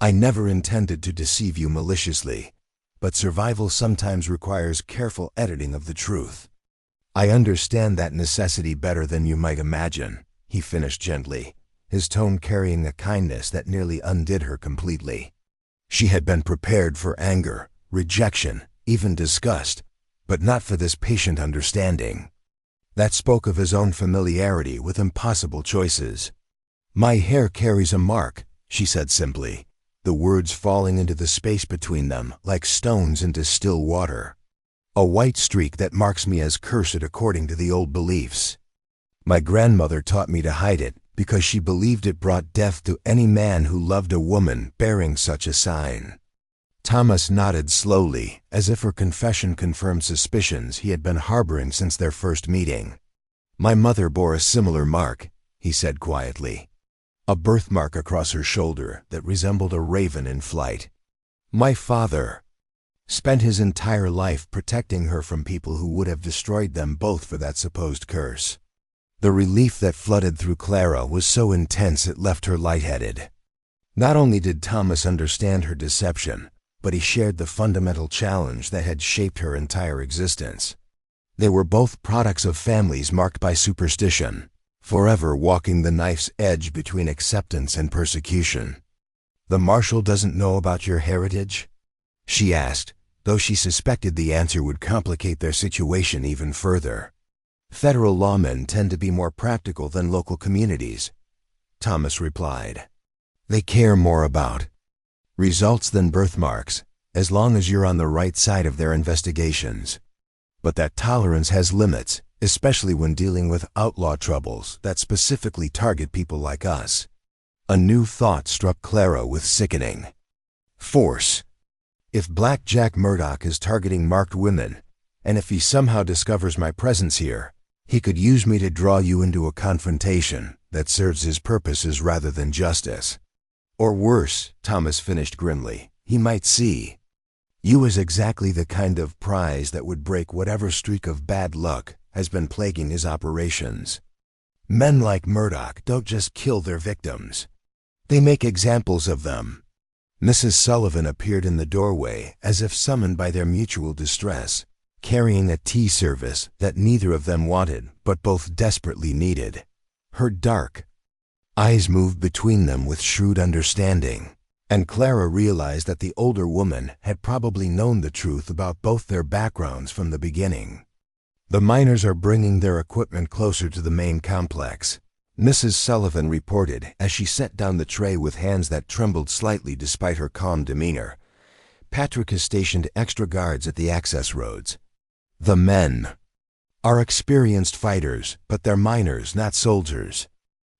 I never intended to deceive you maliciously, but survival sometimes requires careful editing of the truth. I understand that necessity better than you might imagine," he finished gently, his tone carrying a kindness that nearly undid her completely. She had been prepared for anger, rejection, even disgust, but not for this patient understanding. That spoke of his own familiarity with impossible choices. "My hair carries a mark," she said simply, the words falling into the space between them like stones into still water. "A white streak that marks me as cursed according to the old beliefs. My grandmother taught me to hide it because she believed it brought death to any man who loved a woman bearing such a sign." Thomas nodded slowly, as if her confession confirmed suspicions he had been harboring since their first meeting. "My mother bore a similar mark," he said quietly, a birthmark across her shoulder that resembled a raven in flight. "My father spent his entire life protecting her from people who would have destroyed them both for that supposed curse." The relief that flooded through Clara was so intense it left her lightheaded. Not only did Thomas understand her deception, but he shared the fundamental challenge that had shaped her entire existence. They were both products of families marked by superstition, forever walking the knife's edge between acceptance and persecution. "The marshal doesn't know about your heritage?" she asked, though she suspected the answer would complicate their situation even further. "Federal lawmen tend to be more practical than local communities," Thomas replied. "They care more about results than birthmarks, as long as you're on the right side of their investigations. But that tolerance has limits, especially when dealing with outlaw troubles that specifically target people like us." A new thought struck Clara with sickening force. If Black Jack Murdoch is targeting marked women, and if he somehow discovers my presence here, he could use me to draw you into a confrontation that serves his purposes rather than justice. Or worse, Thomas finished grimly, he might see you as exactly the kind of prize that would break whatever streak of bad luck has been plaguing his operations. Men like Murdoch don't just kill their victims. They make examples of them. Mrs. Sullivan appeared in the doorway as if summoned by their mutual distress, carrying a tea service that neither of them wanted but both desperately needed. Her dark eyes moved between them with shrewd understanding, and Clara realized that the older woman had probably known the truth about both their backgrounds from the beginning. "The miners are bringing their equipment closer to the main complex," Mrs. Sullivan reported as she set down the tray with hands that trembled slightly despite her calm demeanor. "Patrick has stationed extra guards at the access roads. The men are experienced fighters, but they're miners, not soldiers."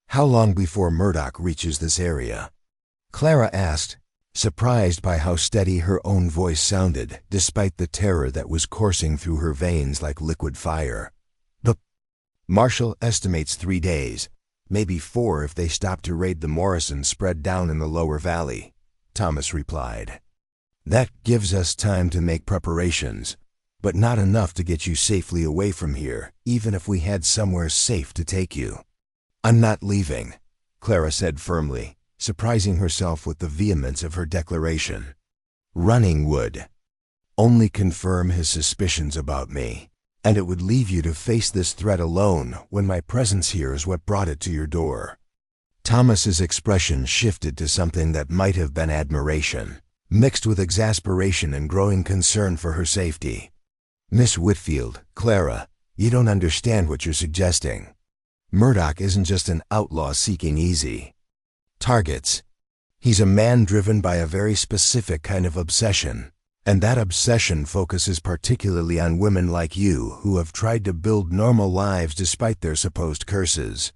"How long before Murdoch reaches this area?" Clara asked, surprised by how steady her own voice sounded despite the terror that was coursing through her veins like liquid fire. "The marshal estimates 3 days, maybe 4 if they stop to raid the Morrisons spread down in the lower valley," Thomas replied. "That gives us time to make preparations, but not enough to get you safely away from here, even if we had somewhere safe to take you." "I'm not leaving," Clara said firmly, surprising herself with the vehemence of her declaration. "Running would only confirm his suspicions about me, and it would leave you to face this threat alone when my presence here is what brought it to your door." Thomas's expression shifted to something that might have been admiration, mixed with exasperation and growing concern for her safety. "Miss Whitfield, Clara, you don't understand what you're suggesting. Murdoch isn't just an outlaw seeking easy targets. He's a man driven by a very specific kind of obsession, And that obsession focuses particularly on women like you who have tried to build normal lives despite their supposed curses.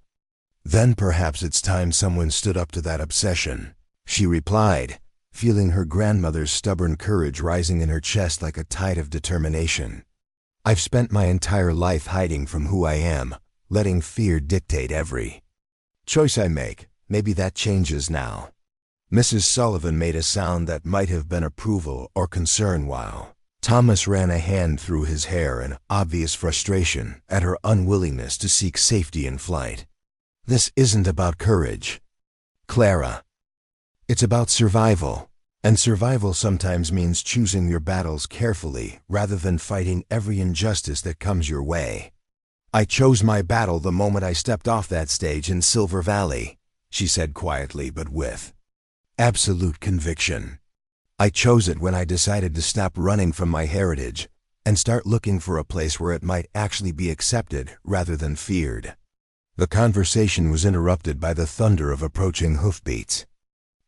Then perhaps it's time someone stood up to that obsession, she replied, feeling her grandmother's stubborn courage rising in her chest like a tide of determination. I've spent my entire life hiding from who I am, letting fear dictate every choice I make. Maybe that changes now. Mrs. Sullivan made a sound that might have been approval or concern while Thomas ran a hand through his hair in obvious frustration at her unwillingness to seek safety in flight. This isn't about courage, Clara. It's about survival. And survival sometimes means choosing your battles carefully rather than fighting every injustice that comes your way. I chose my battle the moment I stepped off that stage in Silver Valley, she said quietly but with absolute conviction. I chose it when I decided to stop running from my heritage and start looking for a place where it might actually be accepted rather than feared. The conversation was interrupted by the thunder of approaching hoofbeats.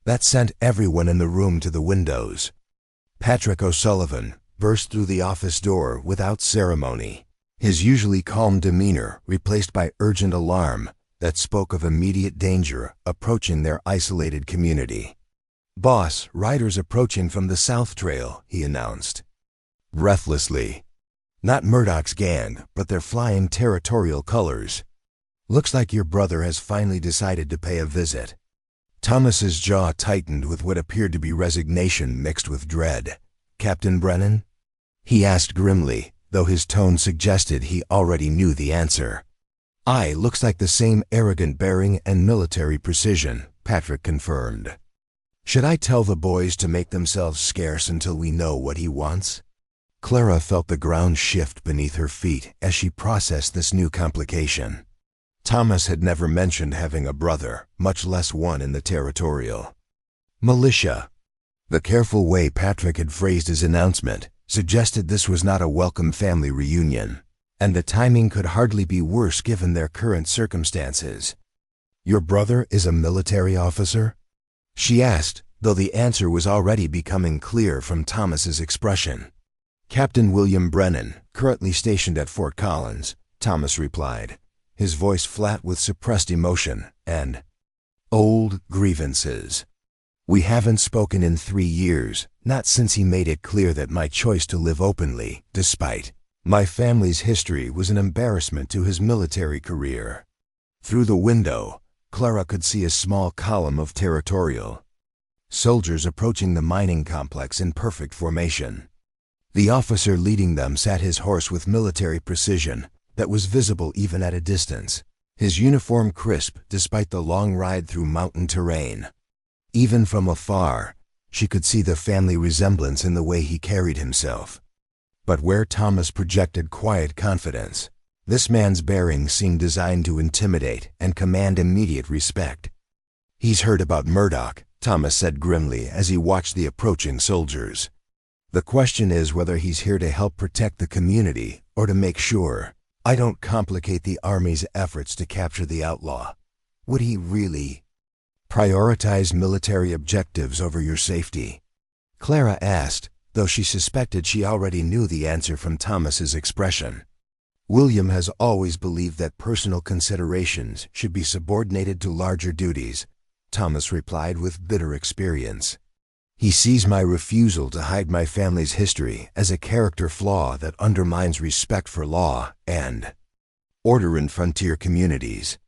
That sent everyone in the room to the windows. Patrick O'Sullivan burst through the office door without ceremony, his usually calm demeanor replaced by urgent alarm that spoke of immediate danger approaching their isolated community. "Boss, riders approaching from the South Trail," he announced, breathlessly. "Not Murdoch's gang, but their flying territorial colors. Looks like your brother has finally decided to pay a visit." Thomas's jaw tightened with what appeared to be resignation mixed with dread. "Captain Brennan?" he asked grimly, though his tone suggested he already knew the answer. "Aye, looks like the same arrogant bearing and military precision," Patrick confirmed. "Should I tell the boys to make themselves scarce until we know what he wants?" Clara felt the ground shift beneath her feet as she processed this new complication. Thomas had never mentioned having a brother, much less one in the territorial militia. The careful way Patrick had phrased his announcement suggested this was not a welcome family reunion, and the timing could hardly be worse given their current circumstances. "Your brother is a military officer?" she asked, though the answer was already becoming clear from Thomas's expression. "Captain William Brennan, currently stationed at Fort Collins," Thomas replied, his voice flat with suppressed emotion and old grievances. "We haven't spoken in 3 years, not since he made it clear that my choice to live openly, despite my family's history, was an embarrassment to his military career." Through the window, Clara could see a small column of territorial soldiers approaching the mining complex in perfect formation. The officer leading them sat his horse with military precision that was visible even at a distance, his uniform crisp despite the long ride through mountain terrain. Even from afar, she could see the family resemblance in the way he carried himself. But where Thomas projected quiet confidence, this man's bearing seemed designed to intimidate and command immediate respect. "He's heard about Murdoch," Thomas said grimly as he watched the approaching soldiers. "The question is whether he's here to help protect the community or to make sure I don't complicate the Army's efforts to capture the outlaw. Would he really prioritize military objectives over your safety?" Clara asked, though she suspected she already knew the answer from Thomas's expression. "William has always believed that personal considerations should be subordinated to larger duties," Thomas replied with bitter experience. "He sees my refusal to hide my family's history as a character flaw that undermines respect for law and order in frontier communities."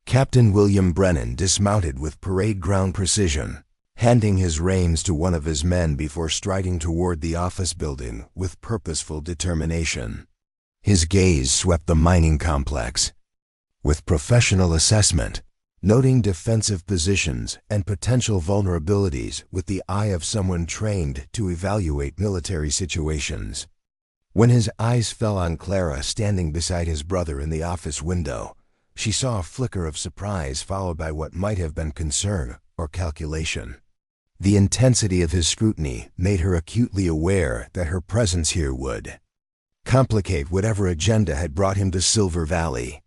Captain William Brennan dismounted with parade ground precision, handing his reins to one of his men before striding toward the office building with purposeful determination. His gaze swept the mining complex with professional assessment, noting defensive positions and potential vulnerabilities with the eye of someone trained to evaluate military situations. When his eyes fell on Clara standing beside his brother in the office window, she saw a flicker of surprise followed by what might have been concern or calculation. The intensity of his scrutiny made her acutely aware that her presence here would complicate whatever agenda had brought him to Silver Valley.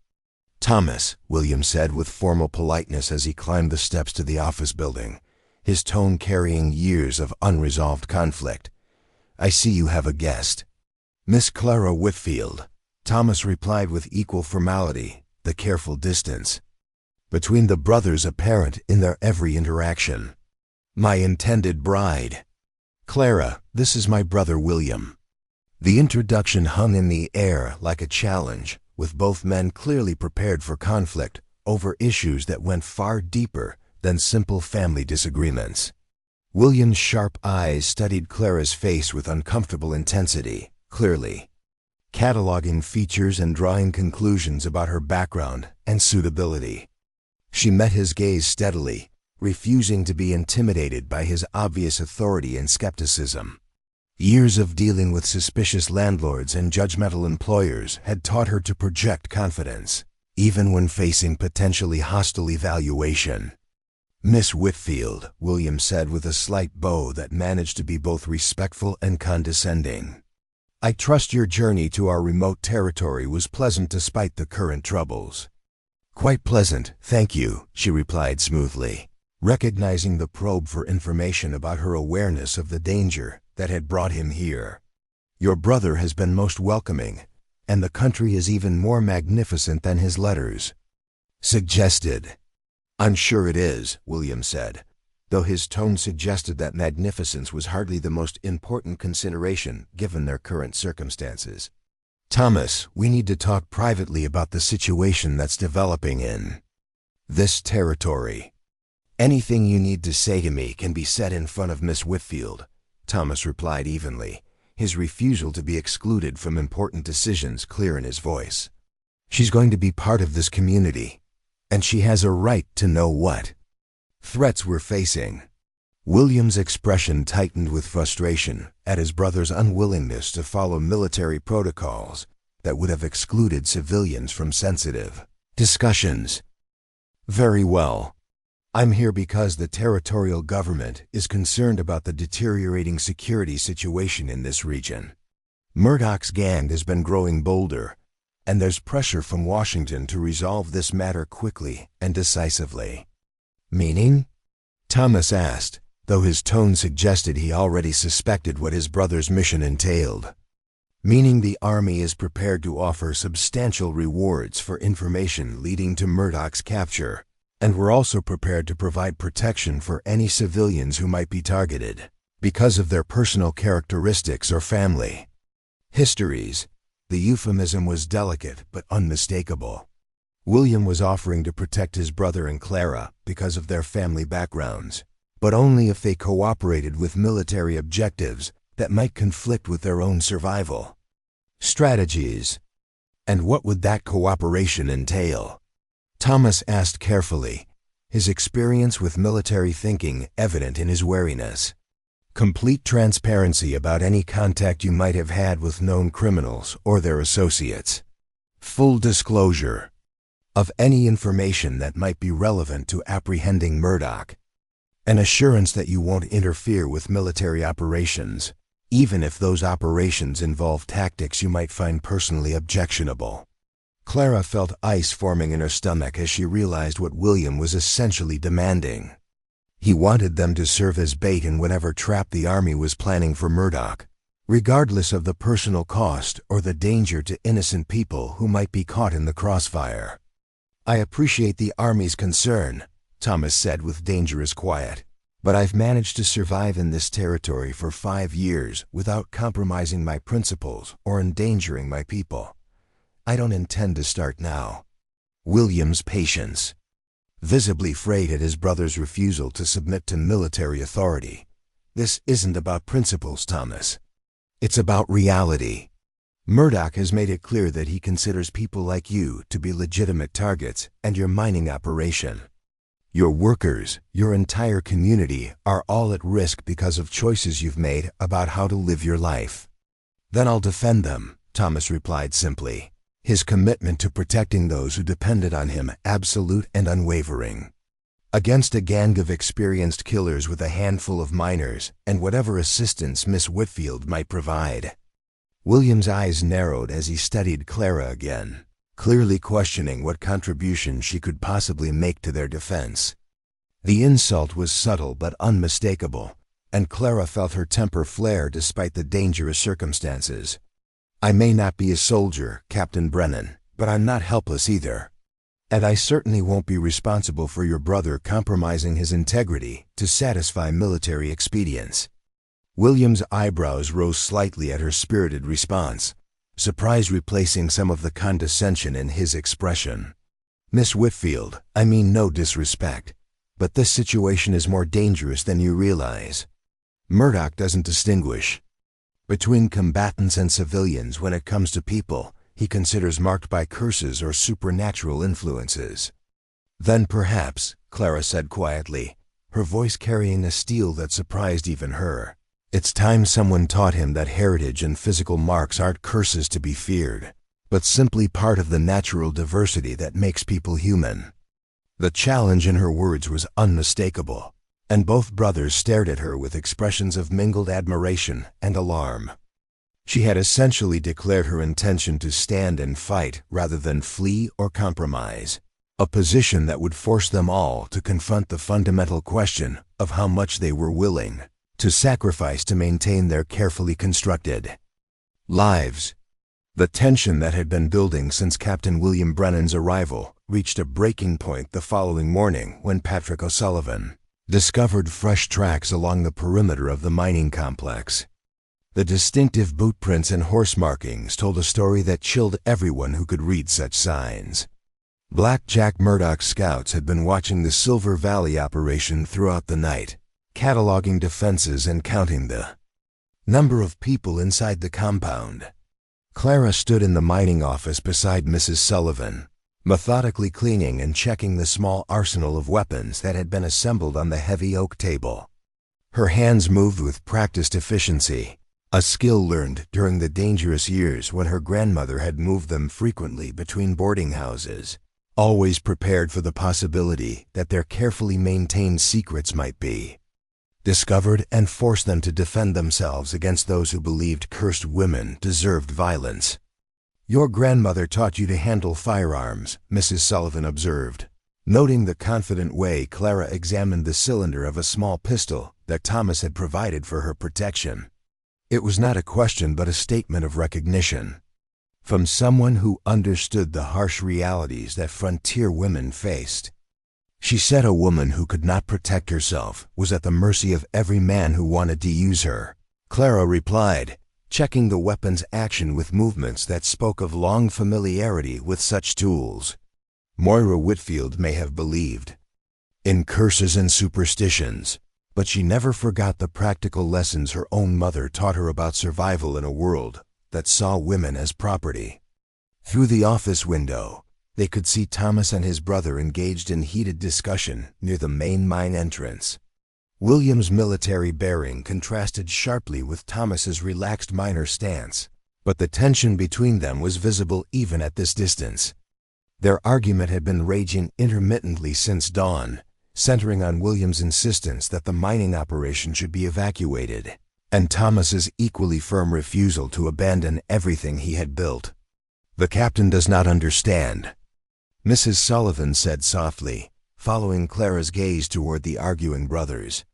"Thomas," William said with formal politeness as he climbed the steps to the office building, his tone carrying years of unresolved conflict, I see you have a guest. Miss Clara Whitfield, Thomas replied with equal formality, the careful distance between the brothers apparent in their every interaction. My intended bride. Clara, this is my brother William. The introduction hung in the air like a challenge, with both men clearly prepared for conflict over issues that went far deeper than simple family disagreements. William's sharp eyes studied Clara's face with uncomfortable intensity, clearly cataloging features and drawing conclusions about her background and suitability. She met his gaze steadily, refusing to be intimidated by his obvious authority and skepticism. Years of dealing with suspicious landlords and judgmental employers had taught her to project confidence, even when facing potentially hostile evaluation. Miss Whitfield, William said with a slight bow that managed to be both respectful and condescending. I trust your journey to our remote territory was pleasant despite the current troubles. Quite pleasant, thank you, she replied smoothly, recognizing the probe for information about her awareness of the danger that had brought him here. Your brother has been most welcoming, and the country is even more magnificent than his letters suggested. I'm sure it is, William said, though his tone suggested that magnificence was hardly the most important consideration given their current circumstances. Thomas, we need to talk privately about the situation that's developing in this territory. Anything you need to say to me can be said in front of Miss Whitfield, Thomas replied evenly, his refusal to be excluded from important decisions clear in his voice. She's going to be part of this community, and she has a right to know what threats we're facing. William's expression tightened with frustration at his brother's unwillingness to follow military protocols that would have excluded civilians from sensitive discussions. Very well. I'm here because the territorial government is concerned about the deteriorating security situation in this region. Murdoch's gang has been growing bolder, and there's pressure from Washington to resolve this matter quickly and decisively. Meaning? Thomas asked, though his tone suggested he already suspected what his brother's mission entailed. Meaning the army is prepared to offer substantial rewards for information leading to Murdoch's capture, and we're also prepared to provide protection for any civilians who might be targeted because of their personal characteristics or family histories. The euphemism was delicate but unmistakable. William was offering to protect his brother and Clara because of their family backgrounds, but only if they cooperated with military objectives that might conflict with their own survival strategies. And what would that cooperation entail? Thomas asked carefully, his experience with military thinking evident in his wariness. Complete transparency about any contact you might have had with known criminals or their associates. Full disclosure of any information that might be relevant to apprehending Murdoch. An assurance that you won't interfere with military operations, even if those operations involve tactics you might find personally objectionable. Clara felt ice forming in her stomach as she realized what William was essentially demanding. He wanted them to serve as bait in whatever trap the army was planning for Murdoch, regardless of the personal cost or the danger to innocent people who might be caught in the crossfire. I appreciate the army's concern, Thomas said with dangerous quiet, but I've managed to survive in this territory for 5 years without compromising my principles or endangering my people. I don't intend to start now. William's patience, visibly frayed at his brother's refusal to submit to military authority. This isn't about principles, Thomas. It's about reality. Murdoch has made it clear that he considers people like you to be legitimate targets and your mining operation. Your workers, your entire community are all at risk because of choices you've made about how to live your life. Then I'll defend them, Thomas replied simply, his commitment to protecting those who depended on him absolute and unwavering. Against a gang of experienced killers with a handful of miners and whatever assistance Miss Whitfield might provide. William's eyes narrowed as he studied Clara again, clearly questioning what contribution she could possibly make to their defense. The insult was subtle but unmistakable, and Clara felt her temper flare despite the dangerous circumstances. "I may not be a soldier, Captain Brennan, but I'm not helpless either. And I certainly won't be responsible for your brother compromising his integrity to satisfy military expedience." William's eyebrows rose slightly at her spirited response, surprise replacing some of the condescension in his expression. "Miss Whitfield, I mean no disrespect, but this situation is more dangerous than you realize. Murdoch doesn't distinguish between combatants and civilians when it comes to people he considers marked by curses or supernatural influences." "Then perhaps," Clara said quietly, her voice carrying a steel that surprised even her, "it's time someone taught him that heritage and physical marks aren't curses to be feared, but simply part of the natural diversity that makes people human." The challenge in her words was unmistakable, and both brothers stared at her with expressions of mingled admiration and alarm. She had essentially declared her intention to stand and fight rather than flee or compromise, a position that would force them all to confront the fundamental question of how much they were willing to sacrifice to maintain their carefully constructed lives. The tension that had been building since Captain William Brennan's arrival reached a breaking point the following morning when Patrick O'Sullivan discovered fresh tracks along the perimeter of the mining complex. The distinctive boot prints and horse markings told a story that chilled everyone who could read such signs. Black Jack Murdoch's scouts had been watching the Silver Valley operation throughout the night, cataloging defenses and counting the number of people inside the compound. Clara stood in the mining office beside Mrs. Sullivan, methodically cleaning and checking the small arsenal of weapons that had been assembled on the heavy oak table. Her hands moved with practiced efficiency, a skill learned during the dangerous years when her grandmother had moved them frequently between boarding houses, always prepared for the possibility that their carefully maintained secrets might be discovered and force them to defend themselves against those who believed cursed women deserved violence. "Your grandmother taught you to handle firearms," Mrs. Sullivan observed, noting the confident way Clara examined the cylinder of a small pistol that Thomas had provided for her protection. It was not a question but a statement of recognition from someone who understood the harsh realities that frontier women faced. She said a woman who could not protect herself was at the mercy of every man who wanted to use her. Clara replied, checking the weapon's action with movements that spoke of long familiarity with such tools. Moira Whitfield may have believed in curses and superstitions, but she never forgot the practical lessons her own mother taught her about survival in a world that saw women as property. Through the office window, they could see Thomas and his brother engaged in heated discussion near the main mine entrance. William's military bearing contrasted sharply with Thomas's relaxed miner stance, but the tension between them was visible even at this distance. Their argument had been raging intermittently since dawn, centering on William's insistence that the mining operation should be evacuated, and Thomas's equally firm refusal to abandon everything he had built. "The captain does not understand," Mrs. Sullivan said softly, following Clara's gaze toward the arguing brothers.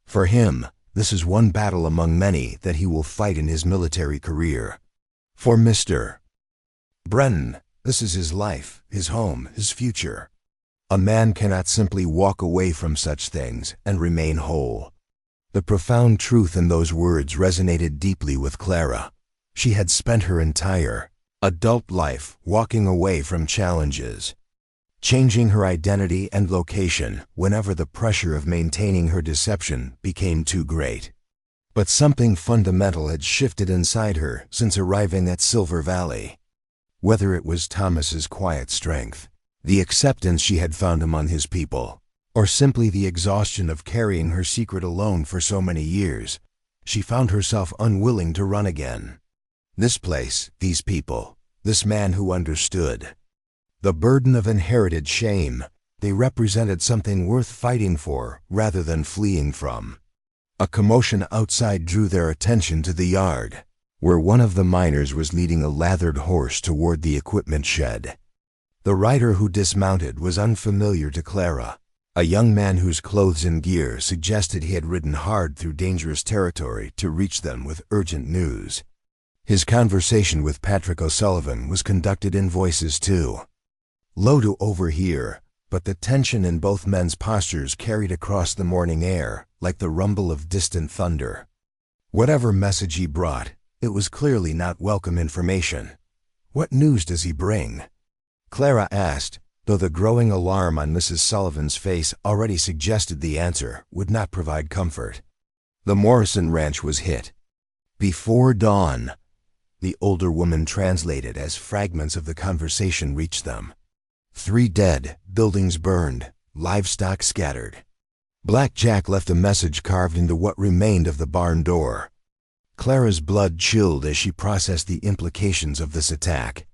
"For him, this is one battle among many that he will fight in his military career. For Mr. Brennan, this is his life, his home, his future. A man cannot simply walk away from such things and remain whole." The profound truth in those words resonated deeply with Clara. She had spent her entire adult life walking away from challenges, changing her identity and location whenever the pressure of maintaining her deception became too great. But something fundamental had shifted inside her since arriving at Silver Valley. Whether it was Thomas's quiet strength, the acceptance she had found among his people, or simply the exhaustion of carrying her secret alone for so many years, she found herself unwilling to run again. This place, these people, this man who understood the burden of inherited shame, they represented something worth fighting for rather than fleeing from. A commotion outside drew their attention to the yard, where one of the miners was leading a lathered horse toward the equipment shed. The rider who dismounted was unfamiliar to Clara, A young man whose clothes and gear suggested he had ridden hard through dangerous territory to reach them with urgent news. His conversation with Patrick O'Sullivan was conducted in voices too, low to overhear, but the tension in both men's postures carried across the morning air like the rumble of distant thunder. Whatever message he brought, it was clearly not welcome information. "What news does he bring?" Clara asked, though the growing alarm on Mrs. Sullivan's face already suggested the answer would not provide comfort. "The Morrison Ranch was hit. Before dawn," the older woman translated as fragments of the conversation reached them. "3 dead, buildings burned, livestock scattered." Black Jack left a message carved into what remained of the barn door. Clara's blood chilled as she processed the implications of this attack.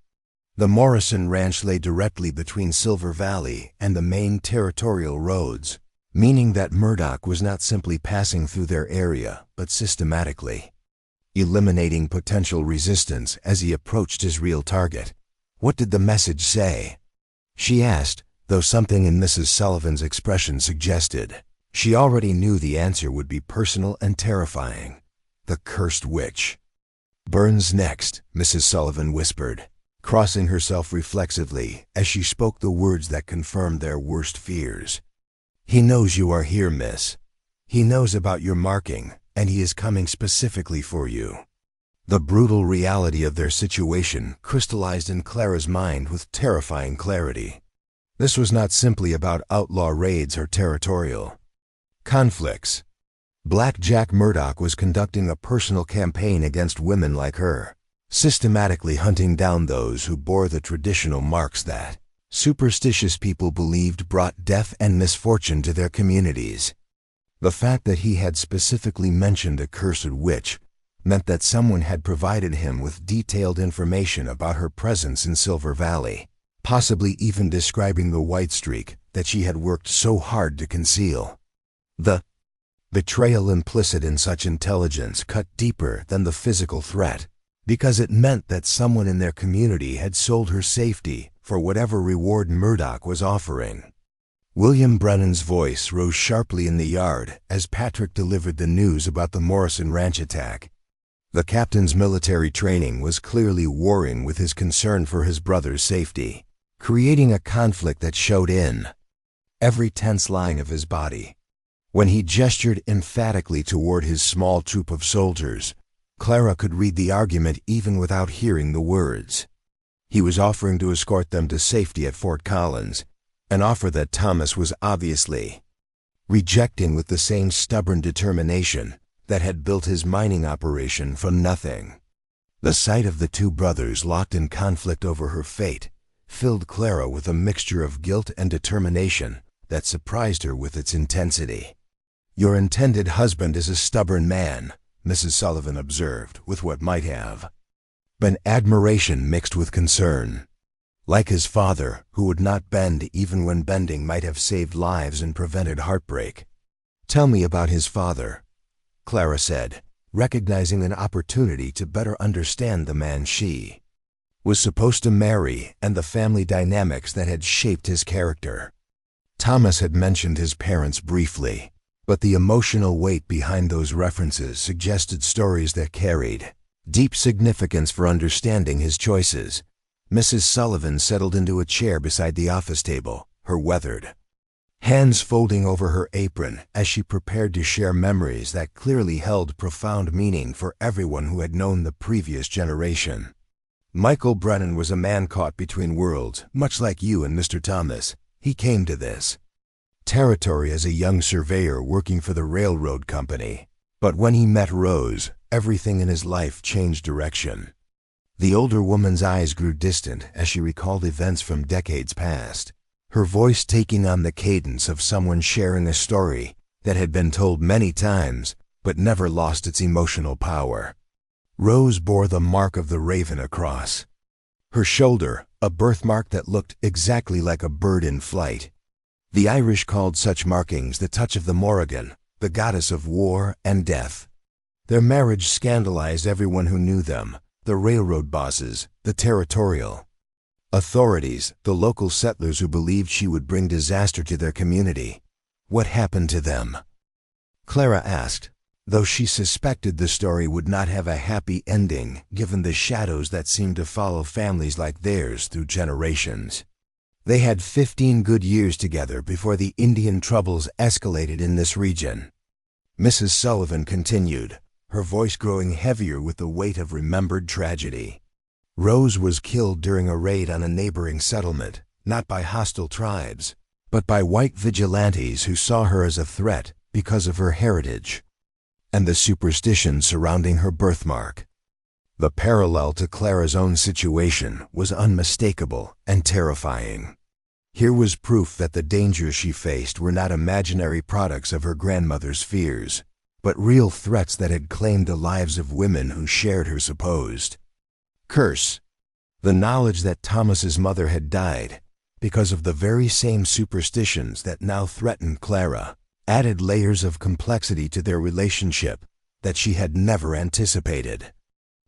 The Morrison Ranch lay directly between Silver Valley and the main territorial roads, meaning that Murdoch was not simply passing through their area, but systematically eliminating potential resistance as he approached his real target. "What did the message say?" she asked, though something in Mrs. Sullivan's expression suggested she already knew the answer would be personal and terrifying. "The cursed witch burns next," Mrs. Sullivan whispered, crossing herself reflexively as she spoke the words that confirmed their worst fears. "He knows you are here, miss. He knows about your marking, and he is coming specifically for you." The brutal reality of their situation crystallized in Clara's mind with terrifying clarity. This was not simply about outlaw raids or territorial conflicts. Black Jack Murdoch was conducting a personal campaign against women like her, systematically hunting down those who bore the traditional marks that superstitious people believed brought death and misfortune to their communities. The fact that he had specifically mentioned a cursed witch meant that someone had provided him with detailed information about her presence in Silver Valley, possibly even describing the white streak that she had worked so hard to conceal. The betrayal implicit in such intelligence cut deeper than the physical threat, because it meant that someone in their community had sold her safety for whatever reward Murdoch was offering. William Brennan's voice rose sharply in the yard as Patrick delivered the news about the Morrison Ranch attack. The captain's military training was clearly warring with his concern for his brother's safety, creating a conflict that showed in every tense line of his body. When he gestured emphatically toward his small troop of soldiers, Clara could read the argument even without hearing the words. He was offering to escort them to safety at Fort Collins, an offer that Thomas was obviously rejecting with the same stubborn determination that had built his mining operation from nothing. The sight of the two brothers locked in conflict over her fate filled Clara with a mixture of guilt and determination that surprised her with its intensity. "Your intended husband is a stubborn man," Mrs. Sullivan observed with what might have been admiration mixed with concern. Like his father, who would not bend even when bending might have saved lives and prevented heartbreak. "Tell me about his father," Clara said, recognizing an opportunity to better understand the man she was supposed to marry and the family dynamics that had shaped his character. Thomas had mentioned his parents briefly, but the emotional weight behind those references suggested stories that carried deep significance for understanding his choices. Mrs. Sullivan settled into a chair beside the office table, her weathered hands folding over her apron as she prepared to share memories that clearly held profound meaning for everyone who had known the previous generation. "Michael Brennan was a man caught between worlds, much like you and Mr. Thomas. He came to this territory as a young surveyor working for the railroad company. But when he met Rose, everything in his life changed direction." The older woman's eyes grew distant as she recalled events from decades past, her voice taking on the cadence of someone sharing a story that had been told many times but never lost its emotional power. Rose bore the mark of the raven across her shoulder, a birthmark that looked exactly like a bird in flight. The Irish called such markings the touch of the Morrigan, the goddess of war and death. Their marriage scandalized everyone who knew them, the railroad bosses, the territorial authorities, the local settlers who believed she would bring disaster to their community. What happened to them? Clara asked, though she suspected the story would not have a happy ending given the shadows that seemed to follow families like theirs through generations. They had 15 good years together before the Indian troubles escalated in this region. Mrs. Sullivan continued, her voice growing heavier with the weight of remembered tragedy. Rose was killed during a raid on a neighboring settlement, not by hostile tribes, but by white vigilantes who saw her as a threat because of her heritage and the superstition surrounding her birthmark. The parallel to Clara's own situation was unmistakable and terrifying. Here was proof that the dangers she faced were not imaginary products of her grandmother's fears, but real threats that had claimed the lives of women who shared her supposed curse. The knowledge that Thomas's mother had died because of the very same superstitions that now threatened Clara added layers of complexity to their relationship that she had never anticipated.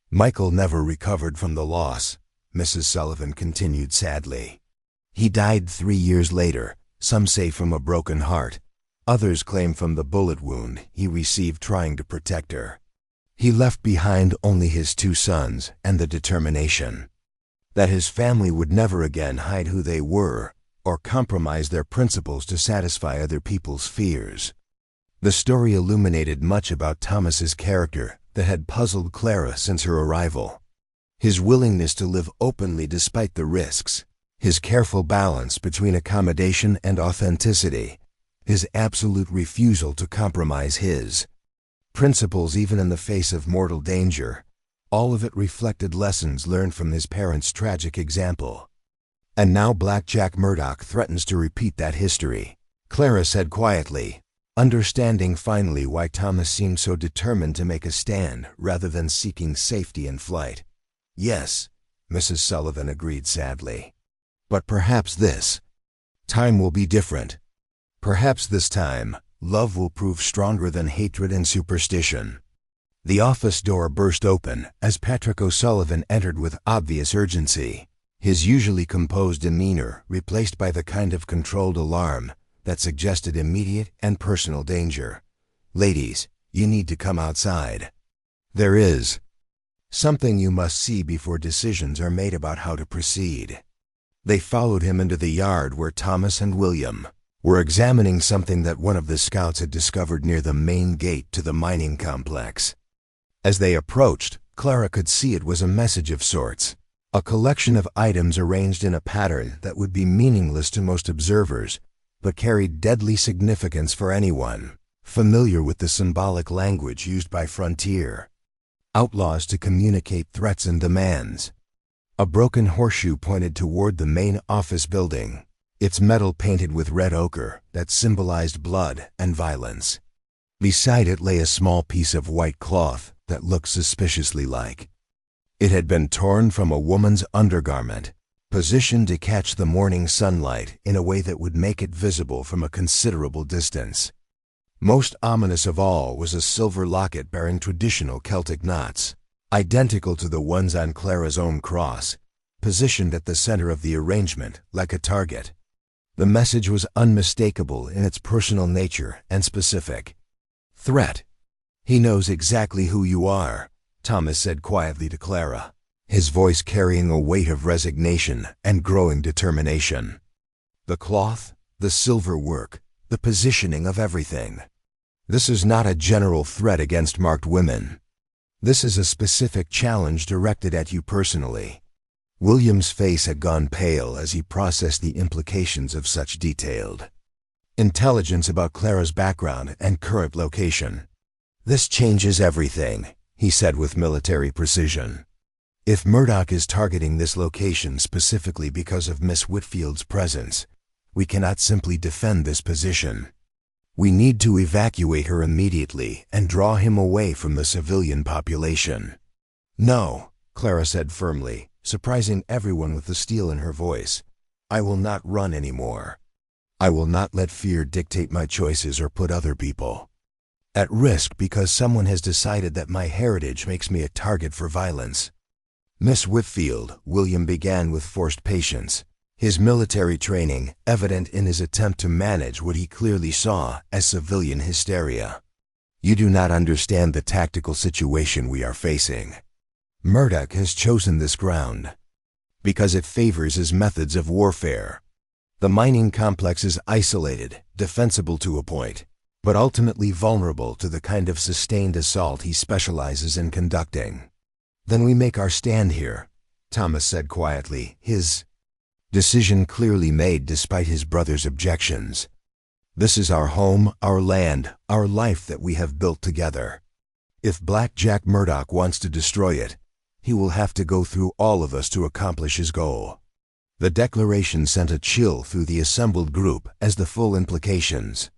Michael never recovered from the loss, Mrs. Sullivan continued sadly. He died 3 years later, some say from a broken heart. Others claim from the bullet wound he received trying to protect her. He left behind only his 2 sons and the determination that his family would never again hide who they were or compromise their principles to satisfy other people's fears. The story illuminated much about Thomas's character that had puzzled Clara since her arrival. His willingness to live openly despite the risks, his careful balance between accommodation and authenticity, his absolute refusal to compromise his principles even in the face of mortal danger, all of it reflected lessons learned from his parents' tragic example. And now Black Jack Murdoch threatens to repeat that history, Clara said quietly, understanding finally why Thomas seemed so determined to make a stand rather than seeking safety in flight. Yes, Mrs. Sullivan agreed sadly. But perhaps this time will be different. Perhaps this time, love will prove stronger than hatred and superstition. The office door burst open as Patrick O'Sullivan entered with obvious urgency, his usually composed demeanor replaced by the kind of controlled alarm that suggested immediate and personal danger. Ladies, you need to come outside. There is something you must see before decisions are made about how to proceed. They followed him into the yard where Thomas and William were examining something that one of the scouts had discovered near the main gate to the mining complex. As they approached, Clara could see it was a message of sorts, a collection of items arranged in a pattern that would be meaningless to most observers, but carried deadly significance for anyone familiar with the symbolic language used by frontier outlaws to communicate threats and demands. A broken horseshoe pointed toward the main office building, its metal painted with red ochre that symbolized blood and violence. Beside it lay a small piece of white cloth that looked suspiciously like it had been torn from a woman's undergarment, positioned to catch the morning sunlight in a way that would make it visible from a considerable distance. Most ominous of all was a silver locket bearing traditional Celtic knots, identical to the ones on Clara's own cross, positioned at the center of the arrangement like a target. The message was unmistakable in its personal nature and specific. Threat. He knows exactly who you are, Thomas said quietly to Clara, his voice carrying a weight of resignation and growing determination. The cloth, the silver work, the positioning of everything. This is not a general threat against marked women. This is a specific challenge directed at you personally. William's face had gone pale as he processed the implications of such detailed intelligence about Clara's background and current location. This changes everything, he said with military precision. If Murdoch is targeting this location specifically because of Miss Whitfield's presence, we cannot simply defend this position. We need to evacuate her immediately and draw him away from the civilian population. No, Clara said firmly, surprising everyone with the steel in her voice. I will not run anymore. I will not let fear dictate my choices or put other people at risk because someone has decided that my heritage makes me a target for violence. Miss Whitfield, William began with forced patience, his military training evident in his attempt to manage what he clearly saw as civilian hysteria. "You do not understand the tactical situation we are facing. Murdoch has chosen this ground because it favors his methods of warfare. The mining complex is isolated, defensible to a point, but ultimately vulnerable to the kind of sustained assault he specializes in conducting." "Then we make our stand here," Thomas said quietly, his decision clearly made despite his brother's objections. "This is our home, our land, our life that we have built together. If Black Jack Murdoch wants to destroy it, he will have to go through all of us to accomplish his goal." The declaration sent a chill through the assembled group as the full implications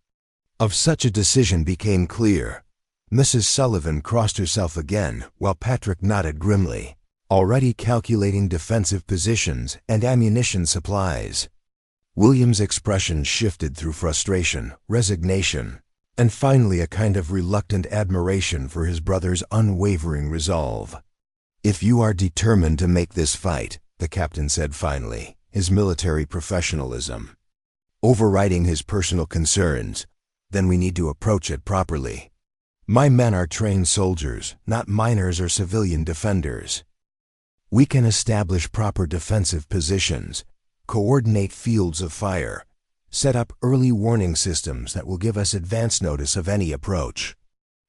of such a decision became clear. Mrs. Sullivan crossed herself again while Patrick nodded grimly, already calculating defensive positions and ammunition supplies. William's expression shifted through frustration, resignation, and finally a kind of reluctant admiration for his brother's unwavering resolve. "If you are determined to make this fight," the captain said finally, his military professionalism overriding his personal concerns, "then we need to approach it properly. My men are trained soldiers, not miners or civilian defenders. We can establish proper defensive positions, coordinate fields of fire, set up early warning systems that will give us advance notice of any approach.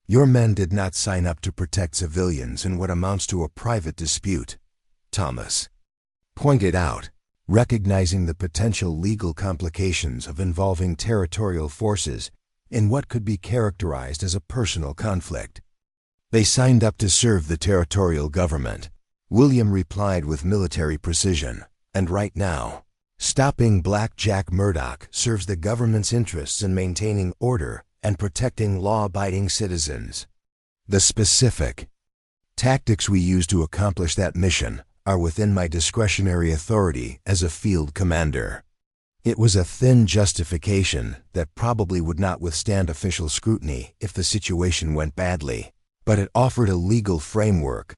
Your men did not sign up to protect civilians in what amounts to a private dispute," Thomas pointed out, recognizing the potential legal complications of involving territorial forces in what could be characterized as a personal conflict. "They signed up to serve the territorial government," William replied with military precision, "and right now, stopping Black Jack Murdoch serves the government's interests in maintaining order and protecting law-abiding citizens. The specific tactics we use to accomplish that mission are within my discretionary authority as a field commander." It was a thin justification that probably would not withstand official scrutiny if the situation went badly, but it offered a legal framework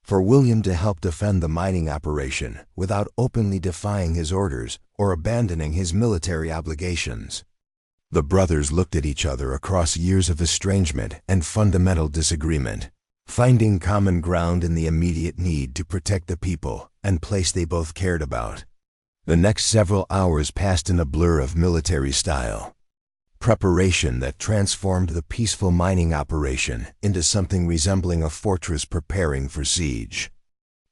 for William to help defend the mining operation without openly defying his orders or abandoning his military obligations. The brothers looked at each other across years of estrangement and fundamental disagreement, finding common ground in the immediate need to protect the people and place they both cared about. The next several hours passed in a blur of military style preparation that transformed the peaceful mining operation into something resembling a fortress preparing for siege.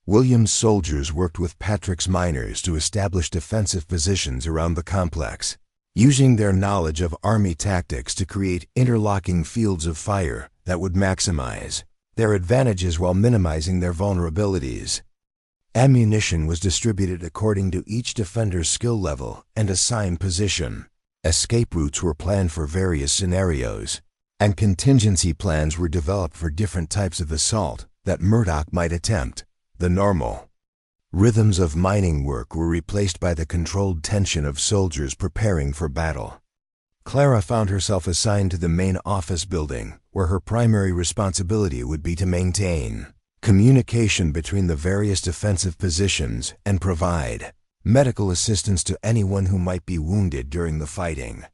William's soldiers worked with Patrick's miners to establish defensive positions around the complex, using their knowledge of army tactics to create interlocking fields of fire that would maximize their advantages while minimizing their vulnerabilities. Ammunition was distributed according to each defender's skill level and assigned position. Escape routes were planned for various scenarios, and contingency plans were developed for different types of assault that Murdoch might attempt. The normal rhythms of mining work were replaced by the controlled tension of soldiers preparing for battle. Clara found herself assigned to the main office building, where her primary responsibility would be to maintain communication between the various defensive positions and provide medical assistance to anyone who might be wounded during the fighting.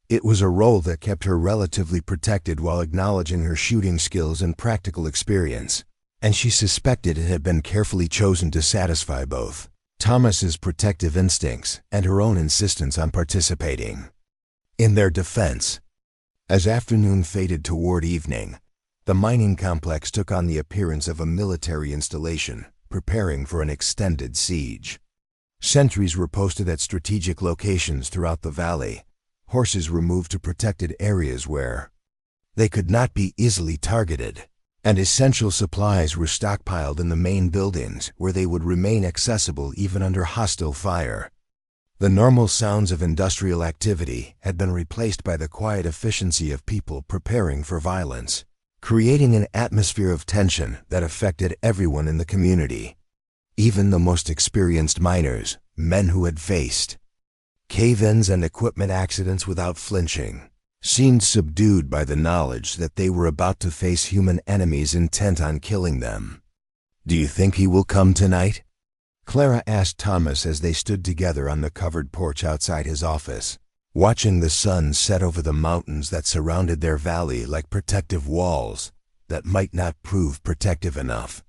It was a role that kept her relatively protected while acknowledging her shooting skills and practical experience, and she suspected it had been carefully chosen to satisfy both Thomas's protective instincts and her own insistence on participating in their defense. As afternoon faded toward evening, the mining complex took on the appearance of a military installation preparing for an extended siege. Sentries were posted at strategic locations throughout the valley, horses were moved to protected areas where they could not be easily targeted, and essential supplies were stockpiled in the main buildings where they would remain accessible even under hostile fire. The normal sounds of industrial activity had been replaced by the quiet efficiency of people preparing for violence, creating an atmosphere of tension that affected everyone in the community. Even the most experienced miners, men who had faced cave-ins and equipment accidents without flinching, seemed subdued by the knowledge that they were about to face human enemies intent on killing them. "Do you think he will come tonight?" Clara asked Thomas as they stood together on the covered porch outside his office, watching the sun set over the mountains that surrounded their valley like protective walls that might not prove protective enough.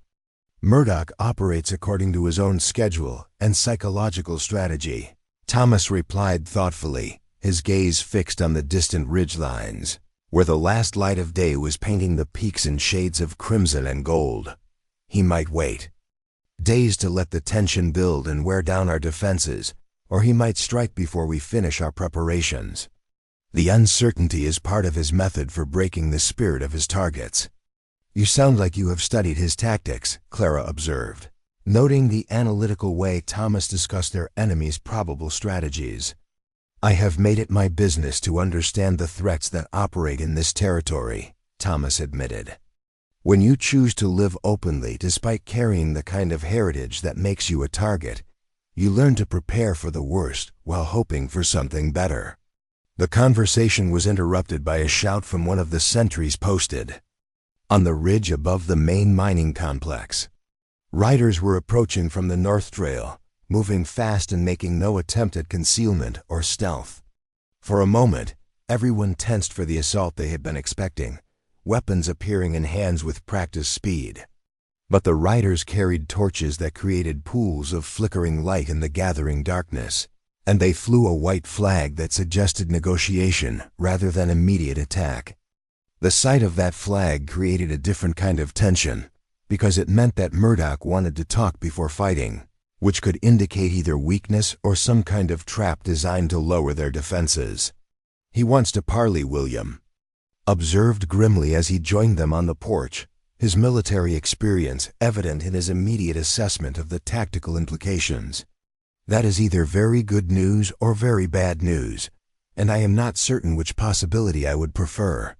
Murdoch operates according to his own schedule and psychological strategy, Thomas replied thoughtfully, his gaze fixed on the distant ridgelines, where the last light of day was painting the peaks in shades of crimson and gold. He might wait. Days to let the tension build and wear down our defenses, or he might strike before we finish our preparations. The uncertainty is part of his method for breaking the spirit of his targets. You sound like you have studied his tactics, Clara observed, noting the analytical way Thomas discussed their enemy's probable strategies. I have made it my business to understand the threats that operate in this territory, Thomas admitted. When you choose to live openly despite carrying the kind of heritage that makes you a target, you learn to prepare for the worst while hoping for something better. The conversation was interrupted by a shout from one of the sentries posted on the ridge above the main mining complex. Riders were approaching from the North Trail, moving fast and making no attempt at concealment or stealth. For a moment, everyone tensed for the assault they had been expecting, weapons appearing in hands with practiced speed. But the riders carried torches that created pools of flickering light in the gathering darkness, and they flew a white flag that suggested negotiation rather than immediate attack. The sight of that flag created a different kind of tension, because it meant that Murdoch wanted to talk before fighting, which could indicate either weakness or some kind of trap designed to lower their defenses. He wants to parley, William observed grimly as he joined them on the porch, his military experience evident in his immediate assessment of the tactical implications. That is either very good news or very bad news, and I am not certain which possibility I would prefer.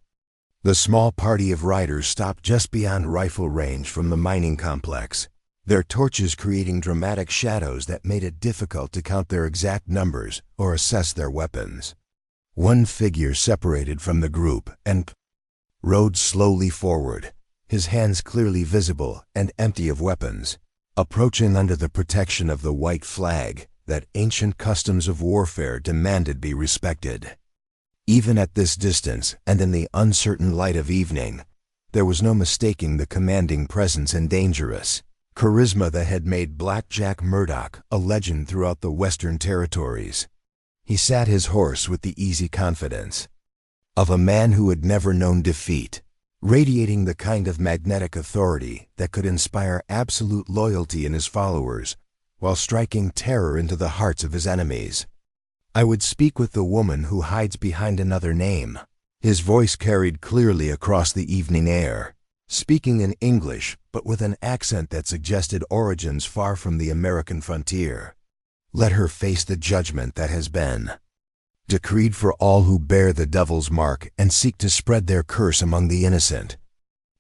The small party of riders stopped just beyond rifle range from the mining complex, their torches creating dramatic shadows that made it difficult to count their exact numbers or assess their weapons. One figure separated from the group and rode slowly forward, his hands clearly visible and empty of weapons, approaching under the protection of the white flag that ancient customs of warfare demanded be respected. Even at this distance and in the uncertain light of evening, there was no mistaking the commanding presence and dangerous charisma that had made Black Jack Murdoch a legend throughout the Western Territories. He sat his horse with the easy confidence of a man who had never known defeat, radiating the kind of magnetic authority that could inspire absolute loyalty in his followers while striking terror into the hearts of his enemies. I would speak with the woman who hides behind another name. His voice carried clearly across the evening air, speaking in English but with an accent that suggested origins far from the American frontier. Let her face the judgment that has been decreed for all who bear the devil's mark and seek to spread their curse among the innocent.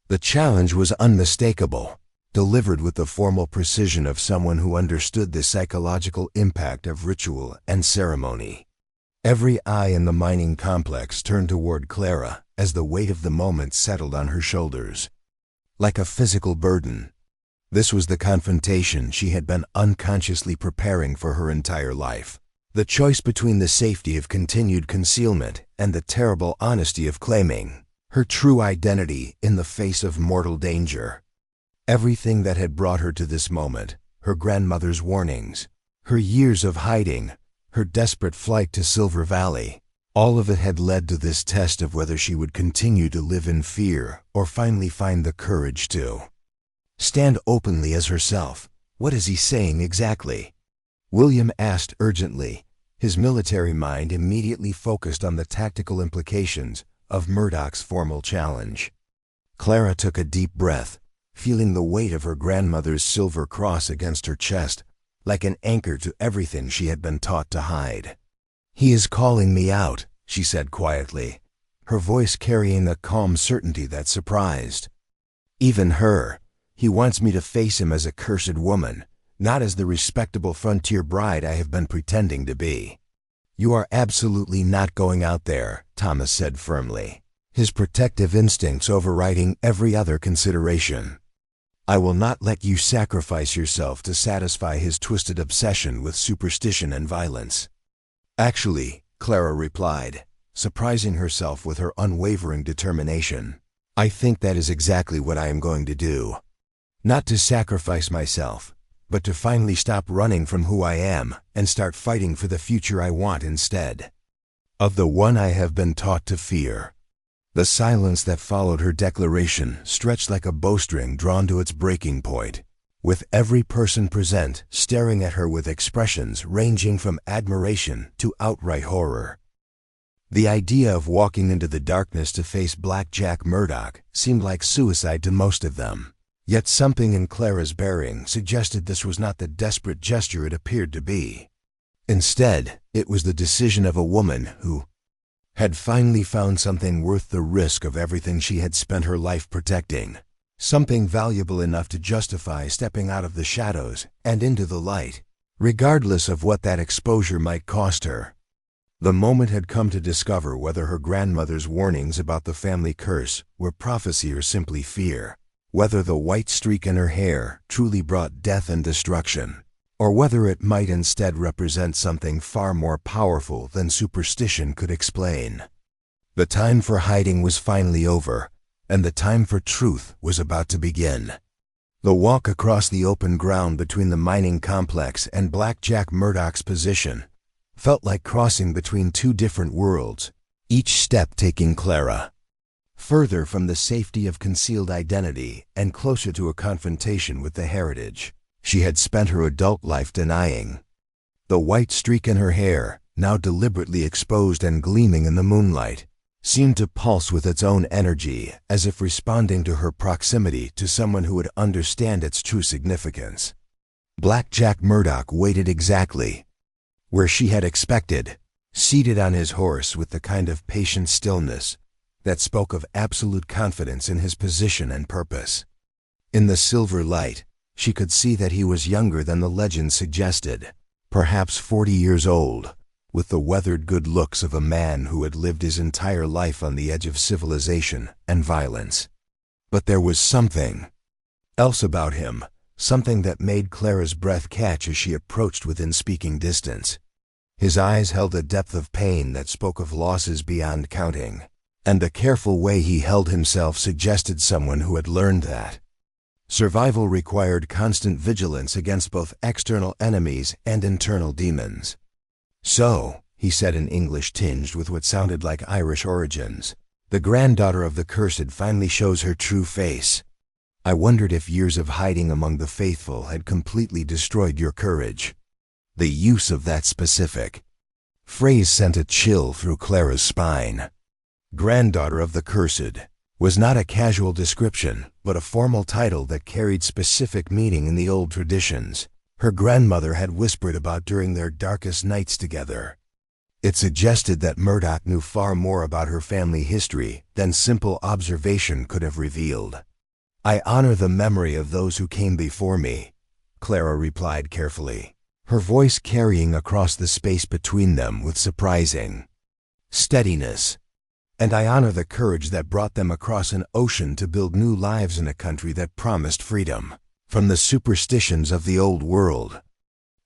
The challenge was unmistakable, delivered with the formal precision of someone who understood the psychological impact of ritual and ceremony. Every eye in the mining complex turned toward Clara as the weight of the moment settled on her shoulders. Like a physical burden, this was the confrontation she had been unconsciously preparing for her entire life. The choice between the safety of continued concealment and the terrible honesty of claiming her true identity in the face of mortal danger. Everything that had brought her to this moment, her grandmother's warnings, her years of hiding, her desperate flight to Silver Valley, all of it had led to this test of whether she would continue to live in fear or finally find the courage to stand openly as herself. What is he saying exactly? William asked urgently, his military mind immediately focused on the tactical implications of Murdoch's formal challenge. Clara took a deep breath, feeling the weight of her grandmother's silver cross against her chest, like an anchor to everything she had been taught to hide. He is calling me out, she said quietly, her voice carrying a calm certainty that surprised even her. He wants me to face him as a cursed woman, not as the respectable frontier bride I have been pretending to be. You are absolutely not going out there, Thomas said firmly, his protective instincts overriding every other consideration. I will not let you sacrifice yourself to satisfy his twisted obsession with superstition and violence. Actually, Clara replied, surprising herself with her unwavering determination, I think that is exactly what I am going to do. Not to sacrifice myself, but to finally stop running from who I am and start fighting for the future I want instead. Of the one I have been taught to fear. The silence that followed her declaration stretched like a bowstring drawn to its breaking point, with every person present staring at her with expressions ranging from admiration to outright horror. The idea of walking into the darkness to face Black Jack Murdoch seemed like suicide to most of them. Yet something in Clara's bearing suggested this was not the desperate gesture it appeared to be. Instead, it was the decision of a woman who had finally found something worth the risk of everything she had spent her life protecting. Something valuable enough to justify stepping out of the shadows and into the light, regardless of what that exposure might cost her. The moment had come to discover whether her grandmother's warnings about the family curse were prophecy or simply fear, whether the white streak in her hair truly brought death and destruction, or whether it might instead represent something far more powerful than superstition could explain. The time for hiding was finally over, and the time for truth was about to begin. The walk across the open ground between the mining complex and Black Jack Murdoch's position felt like crossing between two different worlds, each step taking Clara further from the safety of concealed identity and closer to a confrontation with the heritage she had spent her adult life denying. The white streak in her hair, now deliberately exposed and gleaming in the moonlight, seemed to pulse with its own energy, as if responding to her proximity to someone who would understand its true significance. Black Jack Murdoch waited exactly where she had expected, seated on his horse with the kind of patient stillness that spoke of absolute confidence in his position and purpose. In the silver light, she could see that he was younger than the legend suggested, perhaps 40 years old, with the weathered good looks of a man who had lived his entire life on the edge of civilization and violence. But there was something else about him, something that made Clara's breath catch as she approached within speaking distance. His eyes held a depth of pain that spoke of losses beyond counting, and the careful way he held himself suggested someone who had learned that survival required constant vigilance against both external enemies and internal demons. So, he said in English tinged with what sounded like Irish origins, the granddaughter of the cursed finally shows her true face. I wondered if years of hiding among the faithful had completely destroyed your courage. The use of that specific phrase sent a chill through Clara's spine. Granddaughter of the cursed was not a casual description, but a formal title that carried specific meaning in the old traditions her grandmother had whispered about during their darkest nights together. It suggested that Murdoch knew far more about her family history than simple observation could have revealed. I honor the memory of those who came before me, Clara replied carefully, her voice carrying across the space between them with surprising steadiness. And I honor the courage that brought them across an ocean to build new lives in a country that promised freedom from the superstitions of the old world.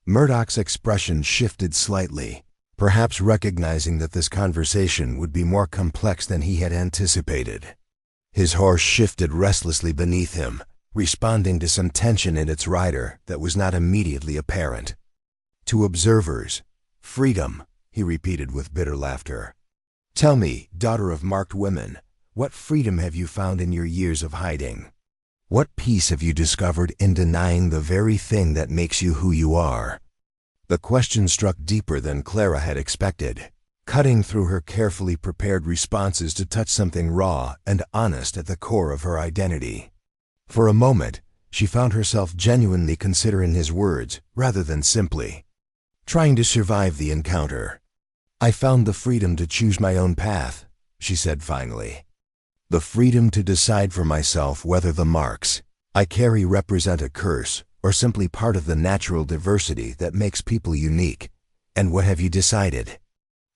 Murdoch's expression shifted slightly, perhaps recognizing that this conversation would be more complex than he had anticipated. His horse shifted restlessly beneath him, responding to some tension in its rider that was not immediately apparent. To observers, freedom, he repeated with bitter laughter. Tell me, daughter of marked women, what freedom have you found in your years of hiding? What peace have you discovered in denying the very thing that makes you who you are? The question struck deeper than Clara had expected, cutting through her carefully prepared responses to touch something raw and honest at the core of her identity. For a moment, she found herself genuinely considering his words rather than simply trying to survive the encounter. I found the freedom to choose my own path, she said finally. The freedom to decide for myself whether the marks I carry represent a curse or simply part of the natural diversity that makes people unique. And what have you decided?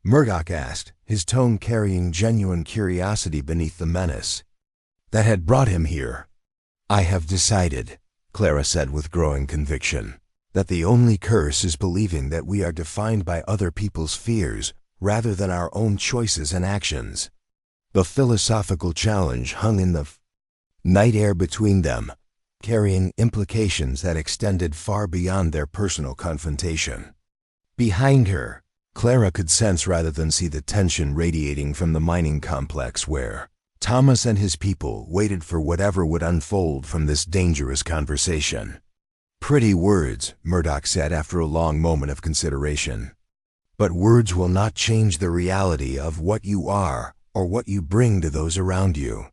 Murdoch asked, his tone carrying genuine curiosity beneath the menace that had brought him here. I have decided, Clara said with growing conviction, that the only curse is believing that we are defined by other people's fears rather than our own choices and actions. The philosophical challenge hung in the night air between them, carrying implications that extended far beyond their personal confrontation. Behind her, Clara could sense rather than see the tension radiating from the mining complex where Thomas and his people waited for whatever would unfold from this dangerous conversation. Pretty words, Murdoch said after a long moment of consideration. But words will not change the reality of what you are or what you bring to those around you.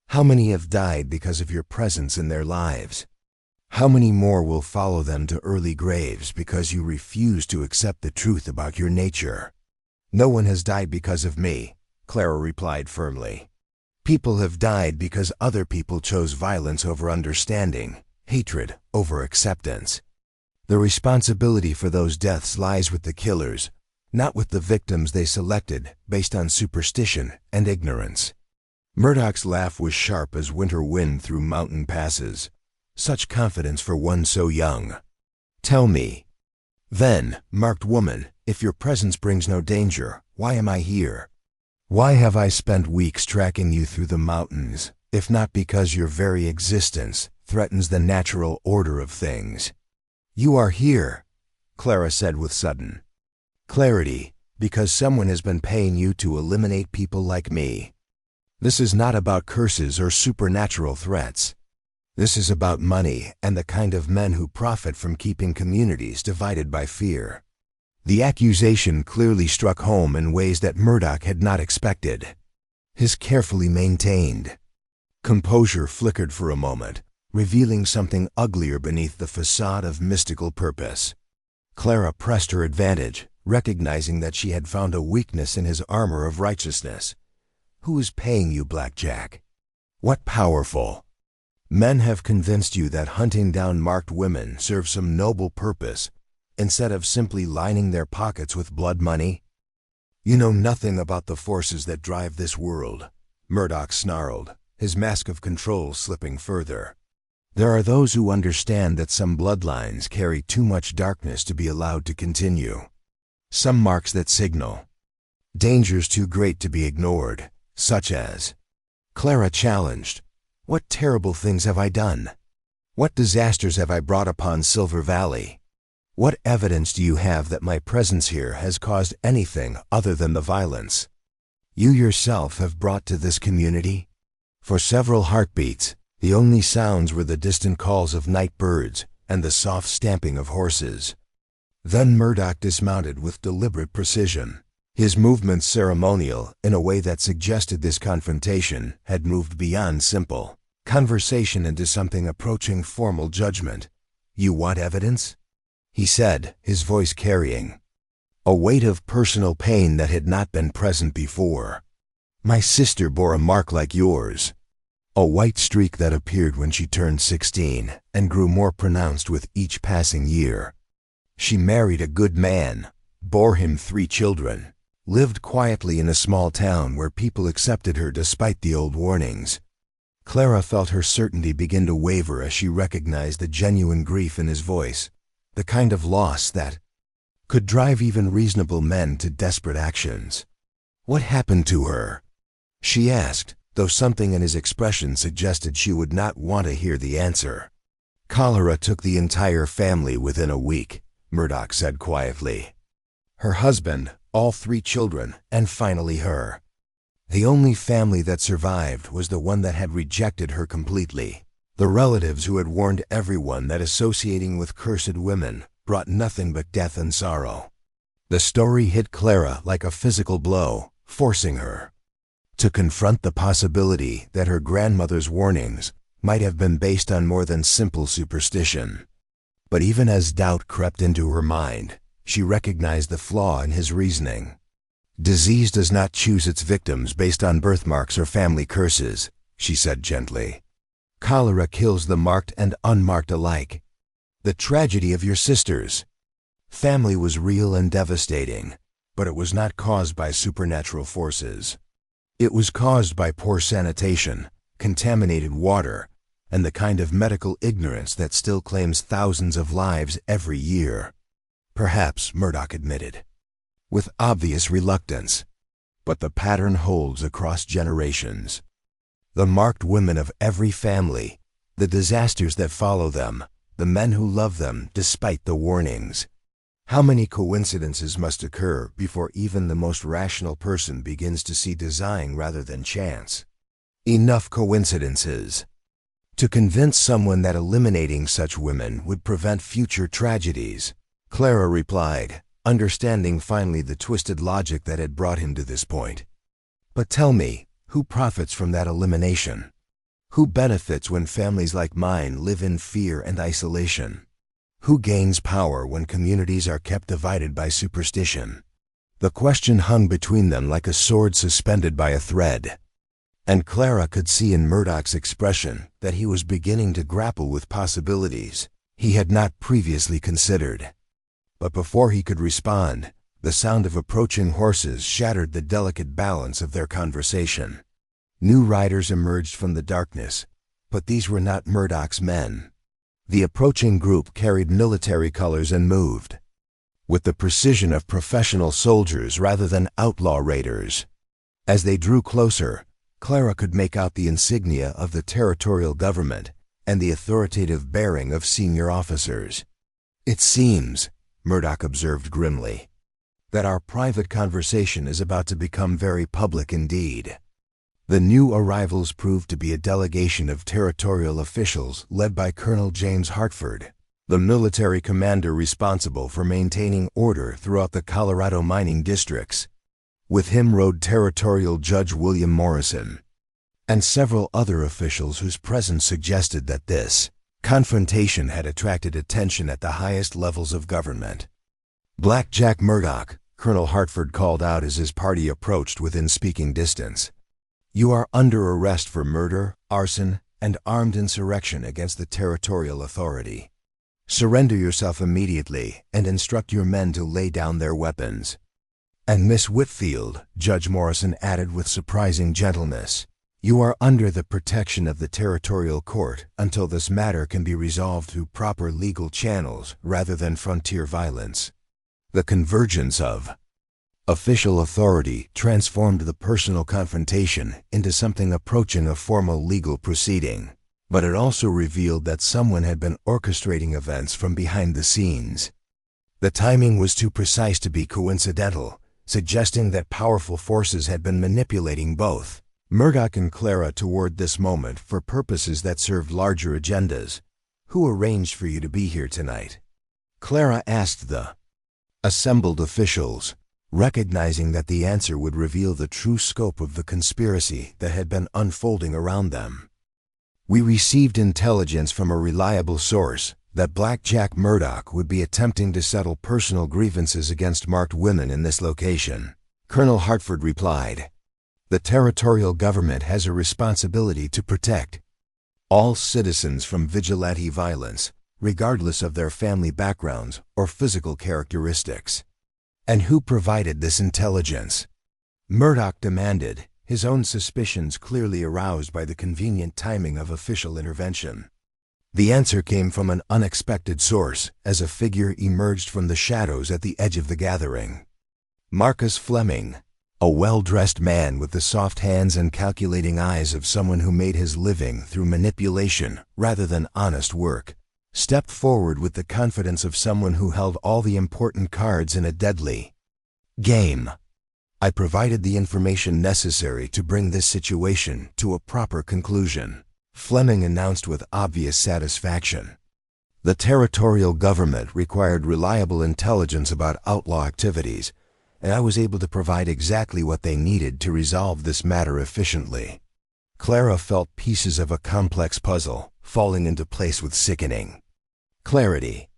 How many have died because of your presence in their lives? How many more will follow them to early graves because you refuse to accept the truth about your nature? No one has died because of me, Clara replied firmly. People have died because other people chose violence over understanding, hatred over acceptance. The responsibility for those deaths lies with the killers, not with the victims they selected based on superstition and ignorance. Murdoch's laugh was sharp as winter wind through mountain passes. Such confidence for one so young. Tell me, then, marked woman, if your presence brings no danger, why am I here? Why have I spent weeks tracking you through the mountains, if not because your very existence threatens the natural order of things? You are here, Clara said with sudden clarity, because someone has been paying you to eliminate people like me. This is not about curses or supernatural threats. This is about money and the kind of men who profit from keeping communities divided by fear. The accusation clearly struck home in ways that Murdoch had not expected. His carefully maintained composure flickered for a moment, revealing something uglier beneath the facade of mystical purpose. Clara pressed her advantage, recognizing that she had found a weakness in his armor of righteousness. Who is paying you, Blackjack? What powerful men have convinced you that hunting down marked women serves some noble purpose, instead of simply lining their pockets with blood money? You know nothing about the forces that drive this world, Murdoch snarled, his mask of control slipping further. There are those who understand that some bloodlines carry too much darkness to be allowed to continue. Some marks that signal dangers too great to be ignored, such as. Clara challenged, what terrible things have I done? What disasters have I brought upon Silver Valley? What evidence do you have that my presence here has caused anything other than the violence you yourself have brought to this community? For several heartbeats, the only sounds were the distant calls of night birds and the soft stamping of horses. Then Murdoch dismounted with deliberate precision. His movements ceremonial in a way that suggested this confrontation had moved beyond simple conversation into something approaching formal judgment. You want evidence? He said, his voice carrying a weight of personal pain that had not been present before. My sister bore a mark like yours. A white streak that appeared when she turned 16 and grew more pronounced with each passing year. She married a good man, bore him 3 children, lived quietly in a small town where people accepted her despite the old warnings. Clara felt her certainty begin to waver as she recognized the genuine grief in his voice, the kind of loss that could drive even reasonable men to desperate actions. What happened to her? She asked, though something in his expression suggested she would not want to hear the answer. Cholera took the entire family within a week, Murdoch said quietly. Her husband, all 3 children, and finally her. The only family that survived was the one that had rejected her completely. The relatives who had warned everyone that associating with cursed women brought nothing but death and sorrow. The story hit Clara like a physical blow, forcing her to confront the possibility that her grandmother's warnings might have been based on more than simple superstition. But even as doubt crept into her mind, she recognized the flaw in his reasoning. Disease does not choose its victims based on birthmarks or family curses, she said gently. Cholera kills the marked and unmarked alike. The tragedy of your sisters' family was real and devastating, but it was not caused by supernatural forces. It was caused by poor sanitation, contaminated water, and the kind of medical ignorance that still claims thousands of lives every year. Perhaps, Murdoch admitted, with obvious reluctance. But the pattern holds across generations. The marked women of every family, the disasters that follow them, the men who love them despite the warnings. How many coincidences must occur before even the most rational person begins to see design rather than chance? Enough coincidences to convince someone that eliminating such women would prevent future tragedies. Clara replied, understanding finally the twisted logic that had brought him to this point. But tell me, who profits from that elimination? Who benefits when families like mine live in fear and isolation? Who gains power when communities are kept divided by superstition? The question hung between them like a sword suspended by a thread. And Clara could see in Murdoch's expression that he was beginning to grapple with possibilities he had not previously considered. But before he could respond, the sound of approaching horses shattered the delicate balance of their conversation. New riders emerged from the darkness, but these were not Murdoch's men. The approaching group carried military colors and moved with the precision of professional soldiers rather than outlaw raiders. As they drew closer, Clara could make out the insignia of the territorial government and the authoritative bearing of senior officers. It seems, Murdoch observed grimly, that our private conversation is about to become very public indeed. The new arrivals proved to be a delegation of territorial officials led by Colonel James Hartford, the military commander responsible for maintaining order throughout the Colorado mining districts. With him rode Territorial Judge William Morrison, and several other officials whose presence suggested that this confrontation had attracted attention at the highest levels of government. Black Jack Murdoch, Colonel Hartford called out as his party approached within speaking distance. You are under arrest for murder, arson, and armed insurrection against the territorial authority. Surrender yourself immediately and instruct your men to lay down their weapons. And Miss Whitfield, Judge Morrison added with surprising gentleness, you are under the protection of the territorial court until this matter can be resolved through proper legal channels rather than frontier violence. The convergence of official authority transformed the personal confrontation into something approaching a formal legal proceeding, but it also revealed that someone had been orchestrating events from behind the scenes. The timing was too precise to be coincidental, suggesting that powerful forces had been manipulating both Murdoch and Clara toward this moment for purposes that served larger agendas. Who arranged for you to be here tonight? Clara asked the assembled officials, recognizing that the answer would reveal the true scope of the conspiracy that had been unfolding around them. We received intelligence from a reliable source that Black Jack Murdoch would be attempting to settle personal grievances against marked women in this location. Colonel Hartford replied, the territorial government has a responsibility to protect all citizens from vigilante violence, regardless of their family backgrounds or physical characteristics. And who provided this intelligence? Murdoch demanded, his own suspicions clearly aroused by the convenient timing of official intervention. The answer came from an unexpected source as a figure emerged from the shadows at the edge of the gathering. Marcus Fleming, a well-dressed man with the soft hands and calculating eyes of someone who made his living through manipulation rather than honest work, stepped forward with the confidence of someone who held all the important cards in a deadly game. I provided the information necessary to bring this situation to a proper conclusion, Fleming announced with obvious satisfaction. The territorial government required reliable intelligence about outlaw activities, and I was able to provide exactly what they needed to resolve this matter efficiently. Clara felt pieces of a complex puzzle falling into place with sickening clarity.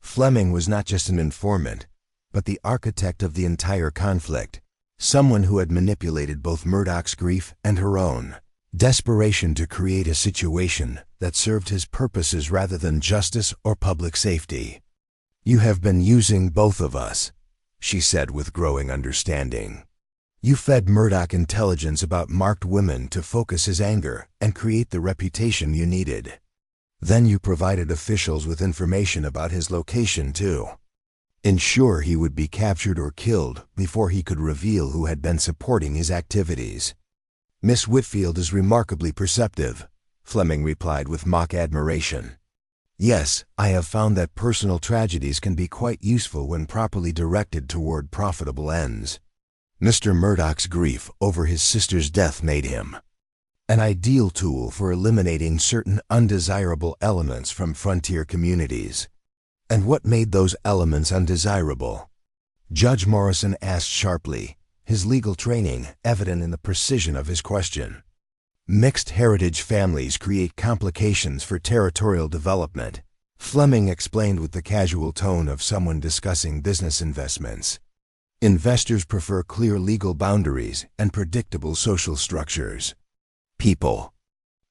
Fleming was not just an informant, but the architect of the entire conflict, someone who had manipulated both Murdoch's grief and her own desperation to create a situation that served his purposes rather than justice or public safety. You have been using both of us, she said with growing understanding. You fed Murdoch intelligence about marked women to focus his anger and create the reputation you needed. Then you provided officials with information about his location too. Ensure he would be captured or killed before he could reveal who had been supporting his activities. Miss Whitfield is remarkably perceptive, Fleming replied with mock admiration. Yes, I have found that personal tragedies can be quite useful when properly directed toward profitable ends. Mr. Murdoch's grief over his sister's death made him an ideal tool for eliminating certain undesirable elements from frontier communities. And what made those elements undesirable? Judge Morrison asked sharply, his legal training evident in the precision of his question. Mixed heritage families create complications for territorial development, Fleming explained with the casual tone of someone discussing business investments. Investors prefer clear legal boundaries and predictable social structures. People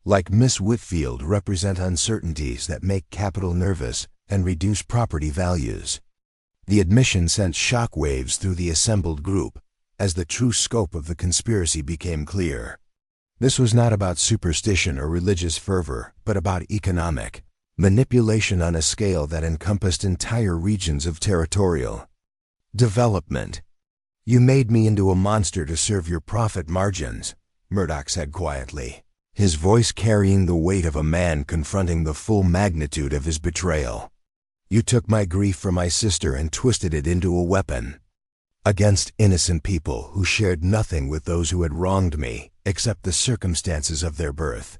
like Miss Whitfield represent uncertainties that make capital nervous and reduce property values. The admission sent shockwaves through the assembled group as the true scope of the conspiracy became clear. This was not about superstition or religious fervor, but about economic manipulation on a scale that encompassed entire regions of territorial development. You made me into a monster to serve your profit margins, Murdoch said quietly, his voice carrying the weight of a man confronting the full magnitude of his betrayal. You took my grief for my sister and twisted it into a weapon against innocent people who shared nothing with those who had wronged me except the circumstances of their birth.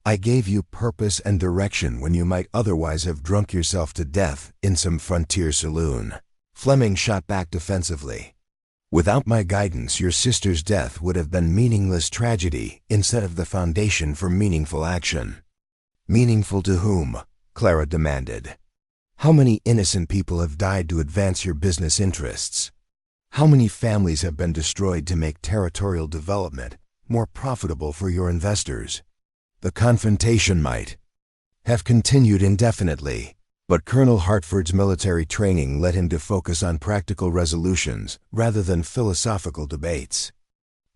I gave you purpose and direction when you might otherwise have drunk yourself to death in some frontier saloon. Fleming shot back defensively. Without my guidance, your sister's death would have been meaningless tragedy instead of the foundation for meaningful action. Meaningful to whom? Clara demanded. How many innocent people have died to advance your business interests? How many families have been destroyed to make territorial development more profitable for your investors? The confrontation might have continued indefinitely, but Colonel Hartford's military training led him to focus on practical resolutions rather than philosophical debates.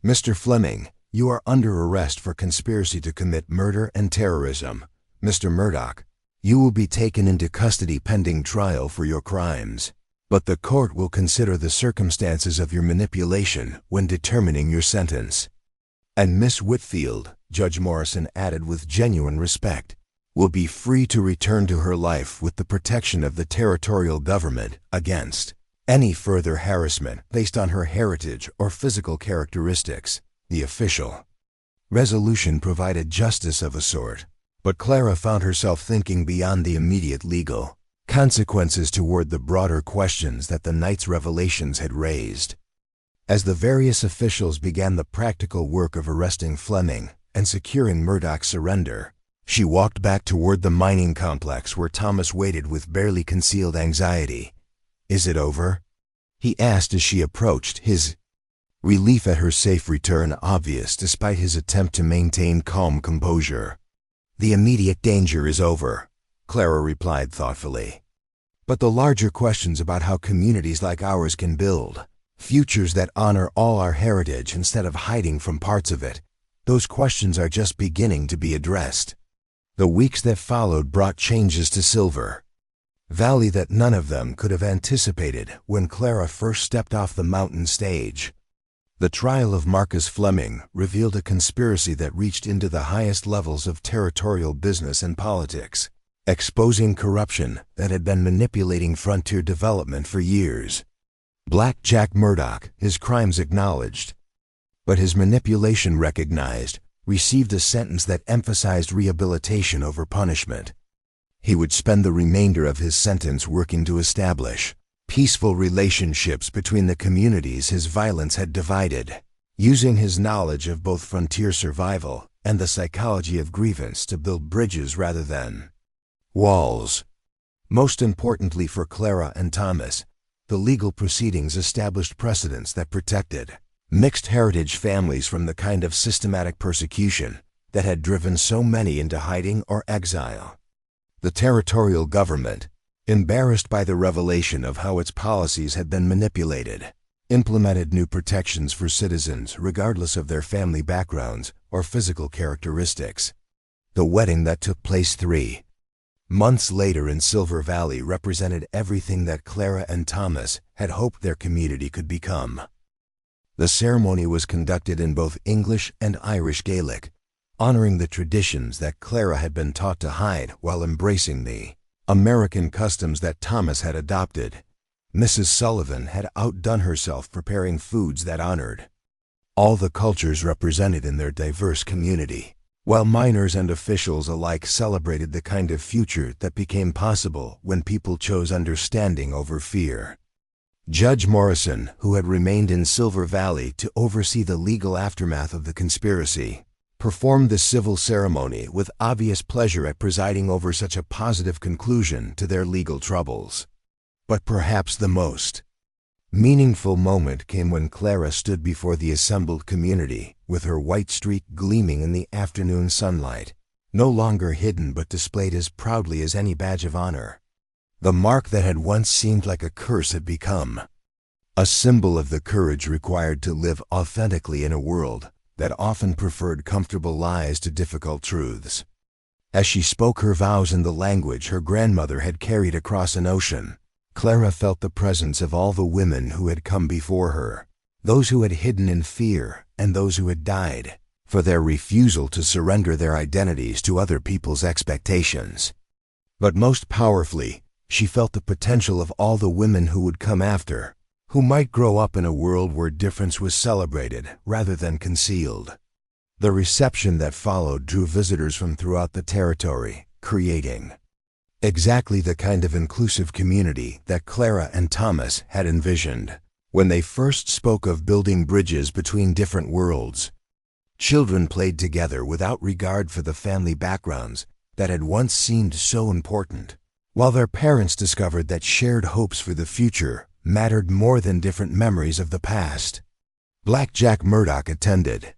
Mr. Fleming, you are under arrest for conspiracy to commit murder and terrorism. Mr. Murdoch, you will be taken into custody pending trial for your crimes. But the court will consider the circumstances of your manipulation when determining your sentence. And Miss Whitfield, Judge Morrison added with genuine respect, will be free to return to her life with the protection of the territorial government against any further harassment based on her heritage or physical characteristics. The official resolution provided justice of a sort, but Clara found herself thinking beyond the immediate legal consequences toward the broader questions that the night's revelations had raised. As the various officials began the practical work of arresting Fleming and securing Murdoch's surrender, she walked back toward the mining complex where Thomas waited with barely concealed anxiety. Is it over? He asked as she approached, his relief at her safe return obvious despite his attempt to maintain calm composure. The immediate danger is over, Clara replied thoughtfully. But the larger questions about how communities like ours can build futures that honor all our heritage instead of hiding from parts of it, those questions are just beginning to be addressed. The weeks that followed brought changes to Silver Valley that none of them could have anticipated when Clara first stepped off the mountain stage. The trial of Marcus Fleming revealed a conspiracy that reached into the highest levels of territorial business and politics, exposing corruption that had been manipulating frontier development for years. Black Jack Murdoch, his crimes acknowledged, but his manipulation recognized, received a sentence that emphasized rehabilitation over punishment. He would spend the remainder of his sentence working to establish peaceful relationships between the communities his violence had divided, using his knowledge of both frontier survival and the psychology of grievance to build bridges rather than walls. Most importantly for Clara and Thomas, the legal proceedings established precedents that protected mixed heritage families from the kind of systematic persecution that had driven so many into hiding or exile. The territorial government, embarrassed by the revelation of how its policies had been manipulated, implemented new protections for citizens regardless of their family backgrounds or physical characteristics. The wedding that took place 3 months later in Silver Valley represented everything that Clara and Thomas had hoped their community could become. The ceremony was conducted in both English and Irish Gaelic, honoring the traditions that Clara had been taught to hide while embracing the American customs that Thomas had adopted. Mrs. Sullivan had outdone herself preparing foods that honored all the cultures represented in their diverse community, while miners and officials alike celebrated the kind of future that became possible when people chose understanding over fear. Judge Morrison, who had remained in Silver Valley to oversee the legal aftermath of the conspiracy, performed the civil ceremony with obvious pleasure at presiding over such a positive conclusion to their legal troubles. But perhaps the most meaningful moment came when Clara stood before the assembled community, with her white streak gleaming in the afternoon sunlight, no longer hidden but displayed as proudly as any badge of honor. The mark that had once seemed like a curse had become a symbol of the courage required to live authentically in a world that often preferred comfortable lies to difficult truths. As she spoke her vows in the language her grandmother had carried across an ocean, Clara felt the presence of all the women who had come before her, those who had hidden in fear and those who had died for their refusal to surrender their identities to other people's expectations. But most powerfully, she felt the potential of all the women who would come after, who might grow up in a world where difference was celebrated rather than concealed. The reception that followed drew visitors from throughout the territory, creating exactly the kind of inclusive community that Clara and Thomas had envisioned when they first spoke of building bridges between different worlds. Children played together without regard for the family backgrounds that had once seemed so important, while their parents discovered that shared hopes for the future mattered more than different memories of the past. Black Jack Murdoch attended,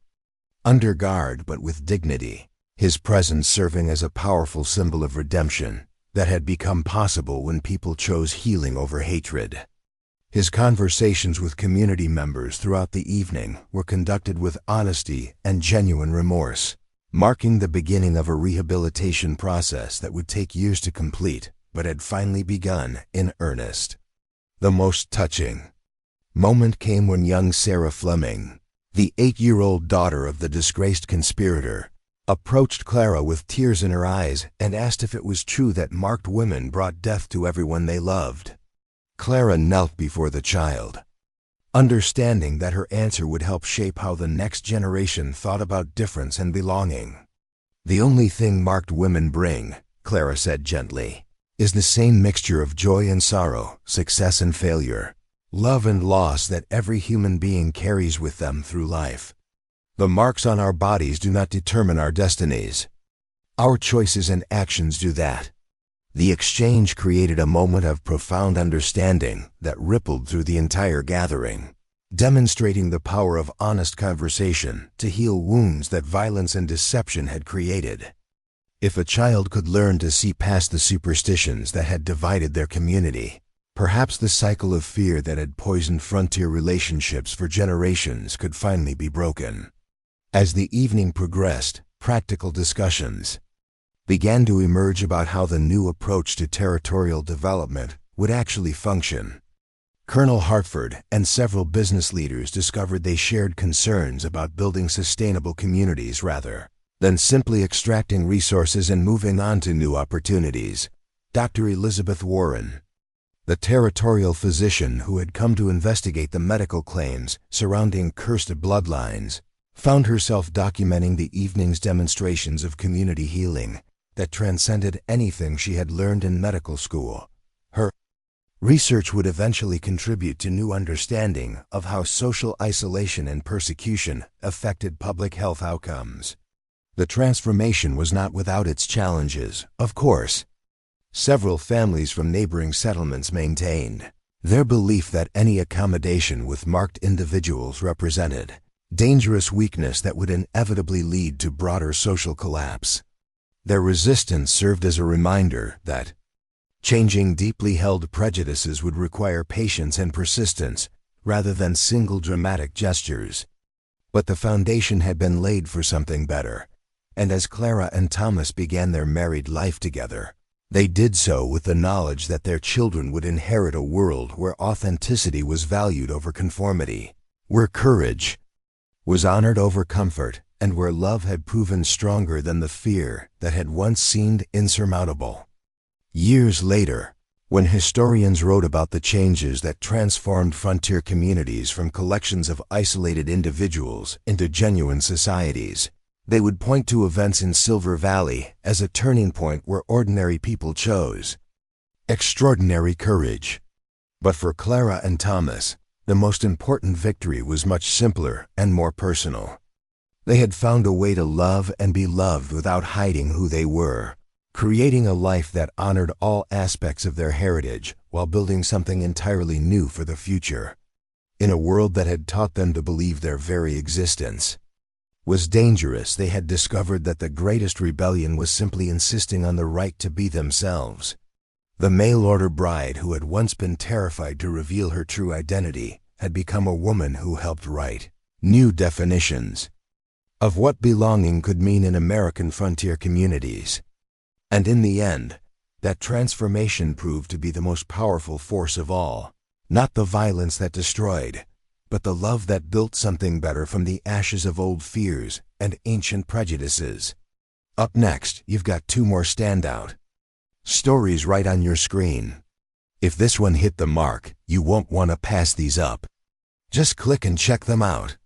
under guard but with dignity, his presence serving as a powerful symbol of redemption that had become possible when people chose healing over hatred. His conversations with community members throughout the evening were conducted with honesty and genuine remorse, marking the beginning of a rehabilitation process that would take years to complete, but had finally begun in earnest. The most touching moment came when young Sarah Fleming, the 8-year-old daughter of the disgraced conspirator, approached Clara with tears in her eyes and asked if it was true that marked women brought death to everyone they loved. Clara knelt before the child, understanding that her answer would help shape how the next generation thought about difference and belonging. "The only thing marked women bring," Clara said gently, "is the same mixture of joy and sorrow, success and failure, love and loss that every human being carries with them through life. The marks on our bodies do not determine our destinies. Our choices and actions do that." The exchange created a moment of profound understanding that rippled through the entire gathering, demonstrating the power of honest conversation to heal wounds that violence and deception had created. If a child could learn to see past the superstitions that had divided their community, perhaps the cycle of fear that had poisoned frontier relationships for generations could finally be broken. As the evening progressed, practical discussions began to emerge about how the new approach to territorial development would actually function. Colonel Hartford and several business leaders discovered they shared concerns about building sustainable communities rather than simply extracting resources and moving on to new opportunities. Dr. Elizabeth Warren, the territorial physician who had come to investigate the medical claims surrounding cursed bloodlines, found herself documenting the evening's demonstrations of community healing that transcended anything she had learned in medical school. Her research would eventually contribute to new understanding of how social isolation and persecution affected public health outcomes. The transformation was not without its challenges, of course. Several families from neighboring settlements maintained their belief that any accommodation with marked individuals represented dangerous weakness that would inevitably lead to broader social collapse. Their resistance served as a reminder that changing deeply held prejudices would require patience and persistence, rather than single dramatic gestures. But the foundation had been laid for something better, and as Clara and Thomas began their married life together, they did so with the knowledge that their children would inherit a world where authenticity was valued over conformity, where courage was honored over comfort, and where love had proven stronger than the fear that had once seemed insurmountable. Years later, when historians wrote about the changes that transformed frontier communities from collections of isolated individuals into genuine societies, they would point to events in Silver Valley as a turning point where ordinary people chose extraordinary courage. But for Clara and Thomas, the most important victory was much simpler and more personal. They had found a way to love and be loved without hiding who they were, creating a life that honored all aspects of their heritage while building something entirely new for the future. In a world that had taught them to believe their very existence was dangerous, they had discovered that the greatest rebellion was simply insisting on the right to be themselves. The mail-order bride who had once been terrified to reveal her true identity had become a woman who helped write new definitions of what belonging could mean in American frontier communities. And in the end, that transformation proved to be the most powerful force of all, not the violence that destroyed, but the love that built something better from the ashes of old fears and ancient prejudices. Up next, you've got two more standout stories right on your screen. If this one hit the mark, you won't want to pass these up. Just click and check them out.